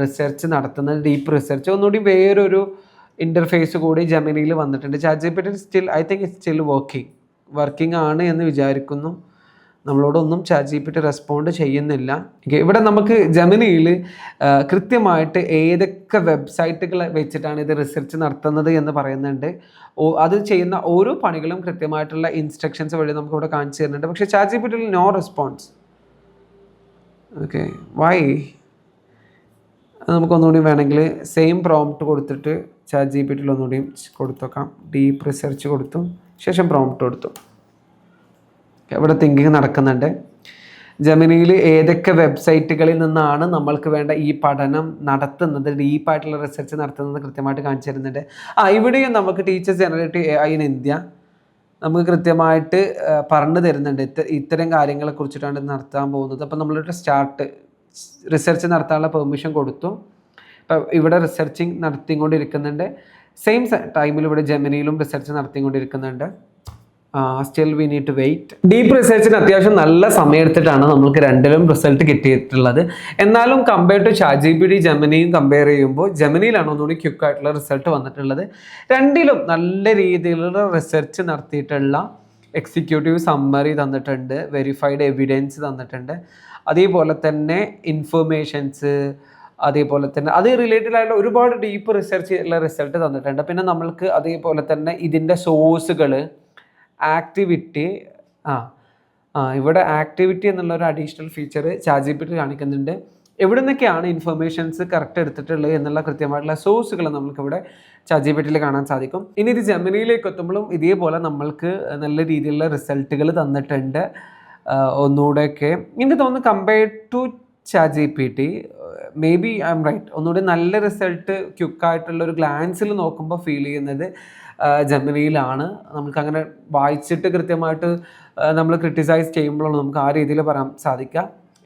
റിസർച്ച് നടത്തുന്നത്, ഡീപ്പ് റിസർച്ച്. ഒന്നുകൂടി വേറൊരു ഇൻ്റർഫേസ് കൂടി ജെമിനിയിൽ വന്നിട്ടുണ്ട്. ChatGPT still I think it still working ആണ് എന്ന് വിചാരിക്കുന്നു. നമ്മളോടൊന്നും ChatGPT റെസ്പോണ്ട് ചെയ്യുന്നില്ല. ഇവിടെ നമുക്ക് ജെമിനിയിൽ കൃത്യമായിട്ട് ഏതൊക്കെ വെബ്സൈറ്റുകൾ വെച്ചിട്ടാണ് ഇത് റിസർച്ച് നടത്തുന്നത് എന്ന് പറയുന്നുണ്ട്. അത് ചെയ്യുന്ന ഓരോ പണികളും കൃത്യമായിട്ടുള്ള ഇൻസ്ട്രക്ഷൻസ് വഴി നമുക്ക് ഇവിടെ കാണിച്ചു തരുന്നുണ്ട്. പക്ഷേ ChatGPT no response. Okay, why? നമുക്കൊന്നുകൂടി വേണമെങ്കിൽ സെയിം പ്രോംപ്റ്റ് കൊടുത്തിട്ട് ChatGPT ഒന്നുകൂടി കൊടുത്തേക്കാം. ഡീപ്പ് റിസർച്ച് കൊടുത്തു ശേഷം പ്രോംപ്റ്റ് കൊടുത്തു. ഇവിടെ തിങ്കിങ് നടക്കുന്നുണ്ട്. ജെമിനിയിൽ ഏതൊക്കെ വെബ്സൈറ്റുകളിൽ നിന്നാണ് നമ്മൾക്ക് വേണ്ട ഈ പഠനം നടത്തുന്നത്, ഡീപ്പായിട്ടുള്ള റിസർച്ച് നടത്തുന്നത് കൃത്യമായിട്ട് കാണിച്ചു തരുന്നുണ്ട്. ഇവിടെയും നമുക്ക് teachers generative AI in India നമുക്ക് കൃത്യമായിട്ട് പറഞ്ഞു തരുന്നുണ്ട്. ഇത്തരം കാര്യങ്ങളെ കുറിച്ചിട്ടാണ് ഇത് നടത്താൻ പോകുന്നത്. അപ്പോൾ നമ്മളിവിടെ സ്റ്റാർട്ട് റിസർച്ച് നടത്താനുള്ള പെർമിഷൻ കൊടുത്തു. അപ്പോൾ ഇവിടെ റിസർച്ചിങ് നടത്തിക്കൊണ്ടിരിക്കുന്നുണ്ട്. സെയിം ടൈമിൽ ഇവിടെ ജെമിനിയിലും റിസർച്ച് നടത്തിക്കൊണ്ടിരിക്കുന്നുണ്ട്. Still we need to wait. Deep റിസർച്ചിന് അത്യാവശ്യം നല്ല സമയം എടുത്തിട്ടാണ് നമുക്ക് രണ്ടിലും റിസൾട്ട് കിട്ടിയിട്ടുള്ളത്. എന്നാലും കമ്പയർ ടു ChatGPT ജെമിനിയും കമ്പയർ ചെയ്യുമ്പോൾ ജെമിനിയിലാണ് ഒന്നുകൂടി ക്വിക്കായിട്ടുള്ള റിസൾട്ട് വന്നിട്ടുള്ളത്. രണ്ടിലും നല്ല രീതിയിലുള്ള റിസർച്ച് നടത്തിയിട്ടുള്ള എക്സിക്യൂട്ടീവ് സമ്മറി തന്നിട്ടുണ്ട്, വെരിഫൈഡ് എവിഡൻസ് തന്നിട്ടുണ്ട്, അതേപോലെ തന്നെ ഇൻഫർമേഷൻസ്, അതേപോലെ തന്നെ അത് റിലേറ്റഡ് ആയിട്ടുള്ള ഒരുപാട് ഡീപ്പ് റിസർച്ച് ഉള്ള റിസൾട്ട് തന്നിട്ടുണ്ട്. പിന്നെ നമ്മൾക്ക് അതേപോലെ തന്നെ ഇതിൻ്റെ സോഴ്സുകൾ, ആക്ടിവിറ്റി, ഇവിടെ ആക്ടിവിറ്റി എന്നുള്ളൊരു അഡീഷണൽ ഫീച്ചർ ChatGPT കാണിക്കുന്നുണ്ട്. എവിടെ നിന്നൊക്കെയാണ് ഇൻഫർമേഷൻസ് കറക്റ്റ് എടുത്തിട്ടുള്ളത് എന്നുള്ള കൃത്യമായിട്ടുള്ള സോഴ്സുകൾ നമുക്കിവിടെ ChatGPT കാണാൻ സാധിക്കും. ഇനി ഇത് ജെമിനിയിലേക്ക് എത്തുമ്പോഴും ഇതേപോലെ നമ്മൾക്ക് നല്ല രീതിയിലുള്ള റിസൾട്ടുകൾ തന്നിട്ടുണ്ട്. ഒന്നുകൂടെയൊക്കെ എനിക്ക് തോന്നുന്നു compare to ChatGPT maybe I am right, ഒന്നുകൂടി നല്ല റിസൾട്ട് ക്വിക്കായിട്ടുള്ള ഒരു ഗ്ലാൻസിൽ നോക്കുമ്പോൾ ഫീൽ ചെയ്യുന്നത് ജെമിനിയിലാണ്. നമുക്കങ്ങനെ വായിച്ചിട്ട് കൃത്യമായിട്ട് നമ്മൾ ക്രിട്ടിസൈസ് ചെയ്യുമ്പോഴാണ് നമുക്ക് ആ രീതിയിൽ പറയാൻ സാധിക്കുക.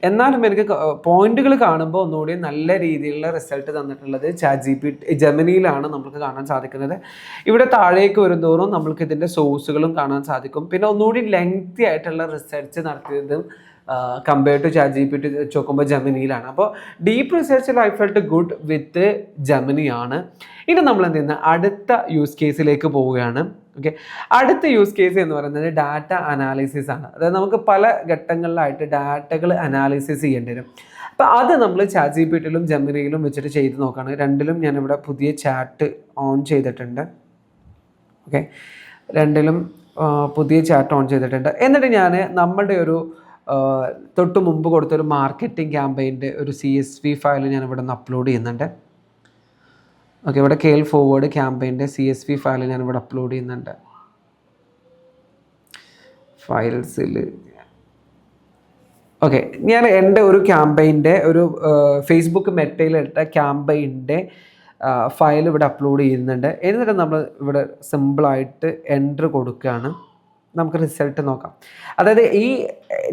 എന്നാലും എനിക്ക് പോയിന്റുകൾ കാണുമ്പോൾ ഒന്നുകൂടി നല്ല രീതിയിലുള്ള റിസൾട്ട് തന്നിട്ടുള്ളത് ജെമിനിയിലാണ് നമുക്ക് കാണാൻ സാധിക്കുന്നത്. ഇവിടെ താഴേക്ക് വരുന്തോറും നമുക്ക് ഇതിൻ്റെ സോഴ്സുകളും കാണാൻ സാധിക്കും. പിന്നെ ഒന്നുകൂടി ലെങ്തി ആയിട്ടുള്ള റിസർച്ച് നടത്തിയതും കമ്പയർ ടു ChatGPT വെച്ച് നോക്കുമ്പോൾ ജെമിനിയിലാണ്. അപ്പോൾ ഡീപ്പ് റിസർച്ചിൽ ഐ ഫെൽറ്റ് ഗുഡ് വിത്ത് ജെമിനിയാണ്. ഇനി നമ്മൾ എന്ത് ചെയ്യുന്നത്, അടുത്ത യൂസ് കേസിലേക്ക് പോവുകയാണ്. ഓക്കെ, അടുത്ത യൂസ് കേസ് എന്ന് പറയുന്നത് ഡാറ്റ അനാലിസിസ് ആണ്. അതായത് നമുക്ക് പല ഘട്ടങ്ങളിലായിട്ട് ഡാറ്റകൾ അനാലിസിസ് ചെയ്യേണ്ടി വരും. അപ്പോൾ അത് നമ്മൾ ChatGPTയിലും ജെമിനിയിലും വെച്ചിട്ട് ചെയ്ത് നോക്കുകയാണ്. രണ്ടിലും ഞാനിവിടെ പുതിയ ചാറ്റ് ഓൺ ചെയ്തിട്ടുണ്ട്. ഓക്കെ, രണ്ടിലും പുതിയ ചാറ്റ് ഓൺ ചെയ്തിട്ടുണ്ട്. എന്നിട്ട് ഞാൻ നമ്മുടെ ഒരു തൊട്ട് മുമ്പ് കൊടുത്തൊരു മാർക്കറ്റിംഗ് ക്യാമ്പയിൻ്റെ ഒരു CSV ഫയൽ ഞാൻ ഇവിടെ നിന്ന് അപ്ലോഡ് ചെയ്യുന്നുണ്ട്. ഓക്കെ, ഇവിടെ KL ഫോർവേഡ് ക്യാമ്പയിൻ്റെ CSV ഫയൽ ഞാൻ ഇവിടെ അപ്ലോഡ് ചെയ്യുന്നുണ്ട് ഫയൽസിൽ. ഓക്കെ, ഞാൻ എൻ്റെ ഒരു ക്യാമ്പയിൻ്റെ ഒരു ഫേസ്ബുക്ക് മെറ്റയിലിട്ട ക്യാമ്പയിൻ്റെ ഫയൽ ഇവിടെ അപ്ലോഡ് ചെയ്യുന്നുണ്ട്. എന്നിട്ട് നമ്മൾ ഇവിടെ സിമ്പിളായിട്ട് എൻ്റർ കൊടുക്കുകയാണ്. നമുക്ക് റിസൾട്ട് നോക്കാം. അതായത് ഈ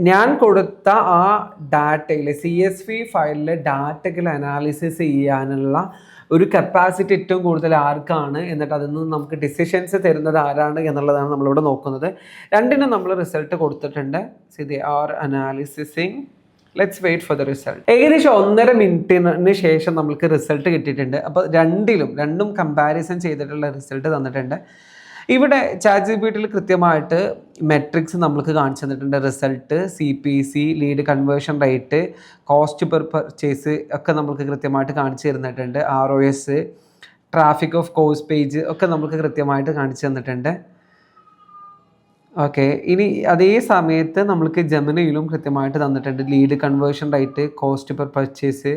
ഞാൻ കൊടുത്ത ആ ഡാറ്റയിൽ CSV ഫയലിലെ ഡാറ്റകൾ അനാലിസിസ് ചെയ്യാനുള്ള ഒരു കപ്പാസിറ്റി ഏറ്റവും കൂടുതൽ ആർക്കാണ്, എന്നിട്ട് അതിൽ നിന്ന് നമുക്ക് ഡിസിഷൻസ് തരുന്നത് ആരാണ് എന്നുള്ളതാണ് നമ്മളിവിടെ നോക്കുന്നത്. രണ്ടിനും നമ്മൾ റിസൾട്ട് കൊടുത്തിട്ടുണ്ട്. They are analysing let's wait for the result. ഏകദേശം 1.5 മിനിറ്റിന് ശേഷം നമുക്ക് റിസൾട്ട് കിട്ടിയിട്ടുണ്ട്. അപ്പോൾ രണ്ടും കമ്പാരിസൺ ചെയ്തിട്ടുള്ള റിസൾട്ട് തന്നിട്ടുണ്ട്. ഇവിടെ ChatGPT കൃത്യമായിട്ട് മെട്രിക്സ് നമ്മൾക്ക് കാണിച്ചു തന്നിട്ടുണ്ട്. Result, CPC, lead conversion rate, cost per purchase ഒക്കെ നമുക്ക് കൃത്യമായിട്ട് കാണിച്ചു തന്നിട്ടുണ്ട്. ROS, traffic of course page ഒക്കെ നമുക്ക് കൃത്യമായിട്ട് കാണിച്ചു തന്നിട്ടുണ്ട്. ഓക്കെ, ഇനി അതേ സമയത്ത് നമ്മൾക്ക് ജെമിനിയിലും കൃത്യമായിട്ട് തന്നിട്ടുണ്ട്. Lead conversion rate, cost per purchase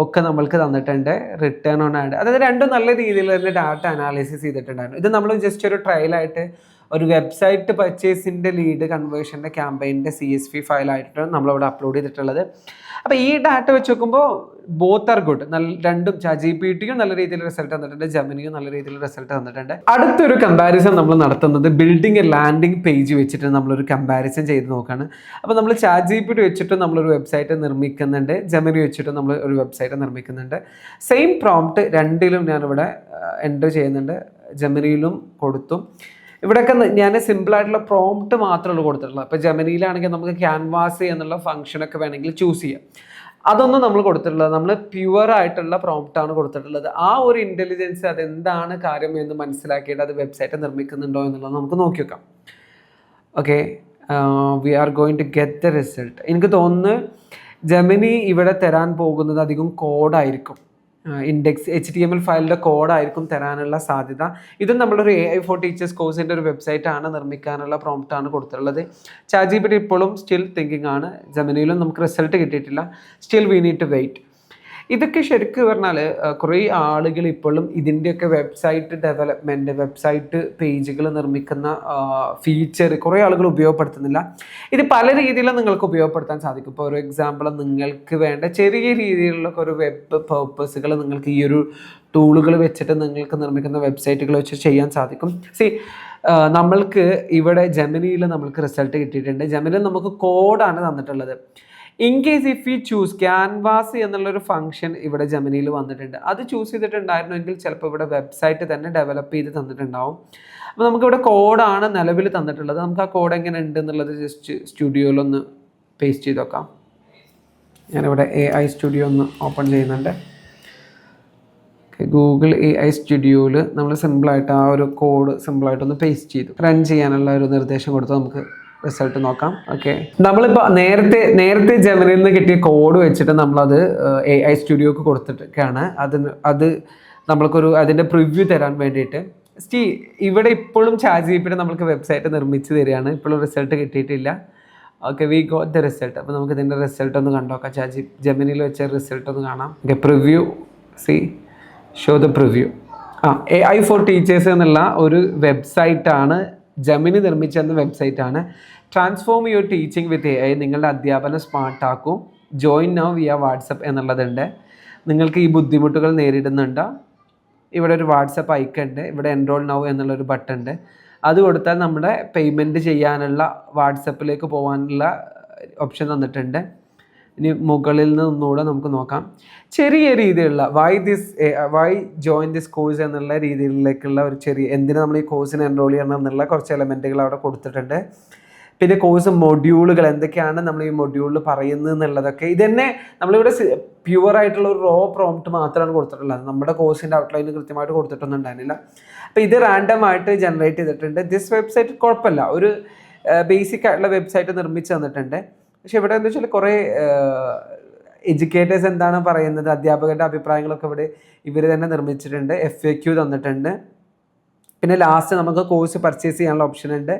ഒക്കെ നമ്മൾക്ക് തന്നിട്ടുണ്ട്. റിട്ടേൺ ഓൺ ആഡ്, അതായത് രണ്ടും നല്ല രീതിയിൽ തന്നെ ഡാറ്റ അനാലിസിസ് ചെയ്തിട്ടുണ്ടായിരുന്നു. ഇത് നമ്മൾ ജസ്റ്റ് ഒരു ട്രയലായിട്ട് ഒരു വെബ്സൈറ്റ് പർച്ചേസിൻ്റെ ലീഡ് കൺവേർഷൻ്റെ ക്യാമ്പയിൻ്റെ CSV ഫയലായിട്ട് നമ്മളിവിടെ അപ്ലോഡ് ചെയ്തിട്ടുള്ളത്. അപ്പോൾ ഈ ഡാറ്റ വെച്ച് നോക്കുമ്പോൾ ബോത്ത് ആർ ഗുഡ്. രണ്ടും ChatGPTയും നല്ല രീതിയിൽ റിസൾട്ട് തന്നിട്ടുണ്ട്, ജെമിനിയും നല്ല രീതിയിൽ റിസൾട്ട് തന്നിട്ടുണ്ട്. അടുത്തൊരു കമ്പാരിസൺ നമ്മൾ നടത്തുന്നത് ബിൽഡിംഗ് എ ലാൻഡിംഗ് പേജ് വെച്ചിട്ട് നമ്മളൊരു കമ്പാരിസൺ ചെയ്ത് നോക്കുകയാണ്. അപ്പോൾ നമ്മൾ ChatGPT വെച്ചിട്ട് നമ്മളൊരു വെബ്സൈറ്റ് നിർമ്മിക്കുന്നുണ്ട്, ജെമിനി വെച്ചിട്ട് നമ്മൾ ഒരു വെബ്സൈറ്റ് നിർമ്മിക്കുന്നുണ്ട്. സെയിം പ്രോംപ്റ്റ് രണ്ടിലും ഞാനിവിടെ എൻ്റർ ചെയ്യുന്നുണ്ട്, ജെമിനിയിലും കൊടുത്തു. ഇവിടെയൊക്കെ ഞാൻ സിമ്പിളായിട്ടുള്ള പ്രോംപ്റ്റ് മാത്രമേ കൊടുത്തിട്ടുള്ളൂ. അപ്പോൾ ജെമിനിയിലാണെങ്കിൽ നമുക്ക് ക്യാൻവാസ് എന്നുള്ള ഫംഗ്ഷനൊക്കെ വേണമെങ്കിൽ ചൂസ് ചെയ്യാം. അതൊന്നും നമ്മൾ കൊടുത്തിട്ടുള്ളത്, നമ്മൾ പ്യുവർ ആയിട്ടുള്ള പ്രോംപ്റ്റാണ് കൊടുത്തിട്ടുള്ളത്. ആ ഒരു ഇൻ്റലിജൻസ് അതെന്താണ് കാര്യം എന്ന് മനസ്സിലാക്കിയിട്ട് അത് വെബ്സൈറ്റ് നിർമ്മിക്കുന്നുണ്ടോ എന്നുള്ളത് നമുക്ക് നോക്കി വെക്കാം. Okay, we are going to get the result. എനിക്ക് തോന്നുന്നു ജെമിനി ഇവിടെ തരാൻ പോകുന്നത് അധികം കോഡായിരിക്കും, ഇൻഡെക്സ് HTML ഫയലിൻ്റെ കോഡായിരിക്കും തരാനുള്ള സാധ്യത. ഇതും നമ്മളൊരു AI for Teachers കോഴ്സിൻ്റെ ഒരു വെബ്സൈറ്റാണ് നിർമ്മിക്കാനുള്ള പ്രോംപ്റ്റാണ് കൊടുത്തിട്ടുള്ളത്. ChatGPT ഇപ്പോഴും സ്റ്റിൽ തിങ്കിങ് ആണ്. ജെമിനിയിലും നമുക്ക് റിസൾട്ട് കിട്ടിയിട്ടില്ല. Still we need to wait. ഇതൊക്കെ ശരിക്കും പറഞ്ഞാൽ കുറേ ആളുകൾ ഇപ്പോഴും ഇതിൻ്റെയൊക്കെ വെബ്സൈറ്റ് ഡെവലപ്മെൻറ്റ്, വെബ്സൈറ്റ് പേജുകൾ നിർമ്മിക്കുന്ന ഫീച്ചർ കുറേ ആളുകൾ ഉപയോഗപ്പെടുത്തുന്നില്ല. ഇത് പല രീതിയിലും നിങ്ങൾക്ക് ഉപയോഗപ്പെടുത്താൻ സാധിക്കും. ഇപ്പോൾ ഒരു എക്സാമ്പിൾ, നിങ്ങൾക്ക് വേണ്ട ചെറിയ രീതിയിലുള്ള ഒരു വെബ് പർപ്പസുകൾ നിങ്ങൾക്ക് ഈ ഒരു ടൂളുകൾ വെച്ചിട്ട് നിങ്ങൾക്ക് നിർമ്മിക്കുന്ന വെബ്സൈറ്റുകൾ വെച്ച് ചെയ്യാൻ സാധിക്കും. നമ്മൾക്ക് ഇവിടെ ജെമിനിയിൽ നമുക്ക് റിസൾട്ട് കിട്ടിയിട്ടുണ്ട്. ജെമിനിയിൽ നമുക്ക് കോഡാണ് തന്നിട്ടുള്ളത്. In case if you choose canvas എന്നുള്ളൊരു ഫംഗ്ഷൻ ഇവിടെ ജെമിനിയിൽ വന്നിട്ടുണ്ട്, അത് ചൂസ് ചെയ്തിട്ടുണ്ടായിരുന്നെങ്കിൽ ചിലപ്പോൾ ഇവിടെ വെബ്സൈറ്റ് തന്നെ ഡെവലപ്പ് ചെയ്ത് തന്നിട്ടുണ്ടാവും. അപ്പോൾ നമുക്കിവിടെ കോഡാണ് നിലവിൽ തന്നിട്ടുള്ളത്. നമുക്ക് ആ കോഡ് എങ്ങനെ ഉണ്ട് എന്നുള്ളത് ജസ്റ്റ് സ്റ്റുഡിയോയിലൊന്ന് പേസ്റ്റ് ചെയ്ത് നോക്കാം. ഞാനിവിടെ AI സ്റ്റുഡിയോ ഒന്ന് ഓപ്പൺ ചെയ്യുന്നുണ്ട്. ഗൂഗിൾ AI സ്റ്റുഡിയോയിൽ നമ്മൾ സിമ്പിളായിട്ട് ആ ഒരു കോഡ് സിമ്പിളായിട്ടൊന്ന് പേസ്റ്റ് ചെയ്തു. റൺ ചെയ്യാനുള്ള ഒരു നിർദ്ദേശം കൊടുത്ത് നമുക്ക് റിസൾട്ട് നോക്കാം. ഓക്കെ, നമ്മളിപ്പോൾ നേരത്തെ ജെമിനിയിൽ നിന്ന് കിട്ടിയ കോഡ് വെച്ചിട്ട് നമ്മളത് AI സ്റ്റുഡിയോക്ക് കൊടുത്തിട്ടൊക്കെയാണ്. അത് നമ്മൾക്കൊരു അതിൻ്റെ പ്രിവ്യൂ തരാൻ വേണ്ടിയിട്ട്. ഇവിടെ ഇപ്പോഴും ChatGPT നമ്മൾക്ക് വെബ്സൈറ്റ് നിർമ്മിച്ച് തരികയാണ്. ഇപ്പോഴും റിസൾട്ട് കിട്ടിയിട്ടില്ല. Okay, we got the result. അപ്പോൾ നമുക്ക് ഇതിൻ്റെ റിസൾട്ട് ഒന്ന് കണ്ടോക്കാം. ജെമിനിയിൽ വെച്ച റിസൾട്ട് ഒന്ന് കാണാം. Okay, preview, show the preview. AI for Teachers എന്നുള്ള ഒരു വെബ്സൈറ്റാണ്, ജെമിനി നിർമ്മിച്ചെന്ന വെബ്സൈറ്റാണ്. Transform your teaching with AI, നിങ്ങളുടെ അധ്യാപനം സ്മാർട്ടാക്കും. ജോയിൻ നൗ വിയ വാട്സപ്പ് എന്നുള്ളതുണ്ട്. നിങ്ങൾക്ക് ഈ ബുദ്ധിമുട്ടുകൾ നേരിടുന്നുണ്ടോ? ഇവിടെ ഒരു വാട്സപ്പ് ഐക്കൺ ഉണ്ട്, ഇവിടെ എൻറോൾ നൗ എന്നുള്ളൊരു ബട്ടൺ ഉണ്ട്. അത് കൊടുത്താൽ നമ്മുടെ പേയ്മെൻറ്റ് ചെയ്യാനുള്ള വാട്സപ്പിലേക്ക് പോകാനുള്ള ഓപ്ഷൻ തന്നിട്ടുണ്ട്. ഇനി മുകളിൽ നിന്നൊന്നുകൂടെ നമുക്ക് നോക്കാം. ചെറിയ രീതിയിലുള്ള വൈ ജോയിൻ ദിസ് കോഴ്സ് എന്നുള്ള രീതിയിലേക്കുള്ള ഒരു ചെറിയ, എന്തിനാ നമ്മൾ ഈ കോഴ്സിന് എൻറോൾ ചെയ്യണം എന്നുള്ള കുറച്ച് എലമെൻറ്റുകൾ അവിടെ കൊടുത്തിട്ടുണ്ട്. പിന്നെ കോഴ്സ് മൊഡ്യൂളുകൾ എന്തൊക്കെയാണ് നമ്മൾ ഈ മൊഡ്യൂളിൽ പറയുന്നത് എന്നുള്ളതൊക്കെ ഇത് തന്നെ നമ്മളിവിടെ പ്യുവർ ആയിട്ടുള്ള ഒരു റോ പ്രോംപ്റ്റ് മാത്രമാണ് കൊടുത്തിട്ടുള്ളത്. നമ്മുടെ കോഴ്സിൻ്റെ ഔട്ട്ലൈൻ കൃത്യമായിട്ട് കൊടുത്തിട്ടൊന്നും ഉണ്ടായിരുന്നില്ല. അപ്പോൾ ഇത് റാൻഡമായിട്ട് ജനറേറ്റ് ചെയ്തിട്ടുണ്ട്. ദിസ് വെബ്സൈറ്റ് കുഴപ്പമില്ല, ഒരു ബേസിക് ആയിട്ടുള്ള വെബ്സൈറ്റ് നിർമ്മിച്ച് തന്നിട്ടുണ്ട്. പക്ഷെ ഇവിടെ എന്താ വെച്ചാൽ കുറേ എഡ്യൂക്കേറ്റേഴ്സ് എന്താണ് പറയുന്നത്, അധ്യാപകരുടെ അഭിപ്രായങ്ങളൊക്കെ ഇവിടെ ഇവർ തന്നെ നിർമ്മിച്ചിട്ടുണ്ട്. FAQ തന്നിട്ടുണ്ട്. പിന്നെ ലാസ്റ്റ് നമുക്ക് കോഴ്സ് പർച്ചേസ് ചെയ്യാനുള്ള ഓപ്ഷൻ ഉണ്ട്.